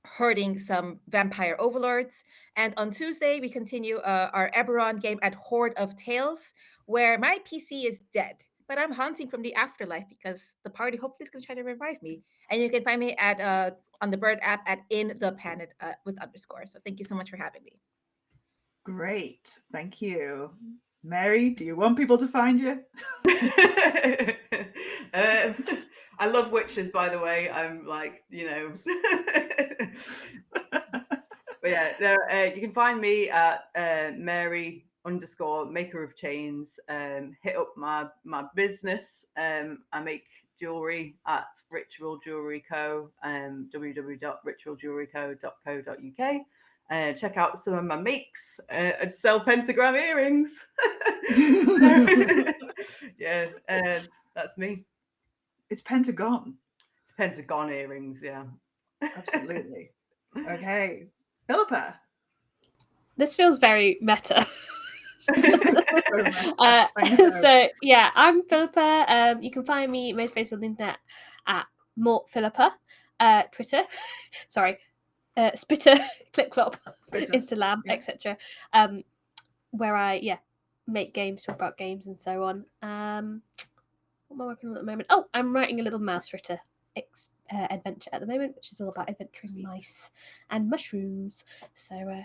herding some vampire overlords. And on Tuesday, we continue our Eberron game at Horde of Tales, where my PC is dead. But I'm hunting from the afterlife because the party hopefully is going to try to revive me. And you can find me at on the Bird app at In the Planet with underscore. So thank you so much for having me. Great, thank you. Mary, do you want people to find you? I love witches, by the way. I'm like, But yeah, no, you can find me at Mary_maker of chains. Hit up my business. I make jewelry at Ritual Jewelry Co. www.ritualjewelryco.co.uk. Check out some of my makes. I sell pentagram earrings. Yeah, that's me. It's Pentagon. It's pentagon earrings, yeah. Absolutely. Okay. Philippa. This feels very meta. So meta. I know. So yeah, I'm Philippa. You can find me most places on the internet at Mort Philippa, Twitter, sorry, Spitter, Clipclop, Spitter, Instagram, yeah. etc. Where I make games, talk about games, and so on. What am I working on at the moment? Oh, I'm writing a little mouse ritter adventure at the moment, which is all about adventuring Sweet. mice and mushrooms. So yeah,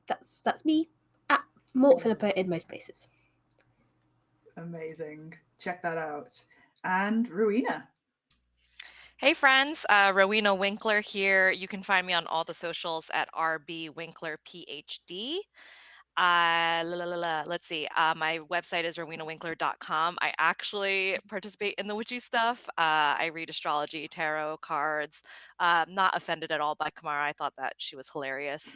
that's me at Mort Philippa in most places. Amazing. Check that out. And Rowena. Hey friends, Rowena Winkler here. You can find me on all the socials at RB Winkler PhD. Let's see. My website is rowenawinkler.com. I actually participate in the witchy stuff. I read astrology, tarot cards. Not offended at all by Kamara. I thought that she was hilarious.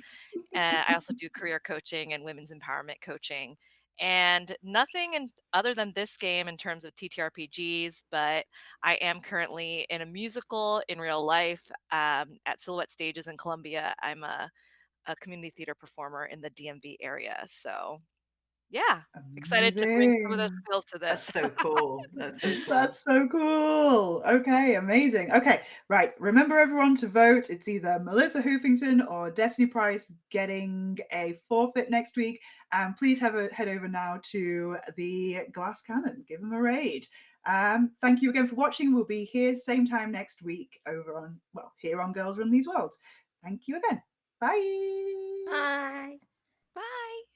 And I also do career coaching and women's empowerment coaching. And nothing other than this game in terms of TTRPGs, but I am currently in a musical in real life at Silhouette Stages in Columbia. I'm a community theater performer in the DMV area. So yeah, excited to bring some of those Amazing. skills to That's this. so cool. That's so cool. That's so cool. Okay, amazing. Okay, right. Remember everyone to vote. It's either Melissa Hoofington or Destiny Price getting a forfeit next week. And please head over now to the Glass Cannon. Give them a raid. Thank you again for watching. We'll be here same time next week over on, well, here on Girls Run These Worlds. Thank you again. Bye. Bye. Bye.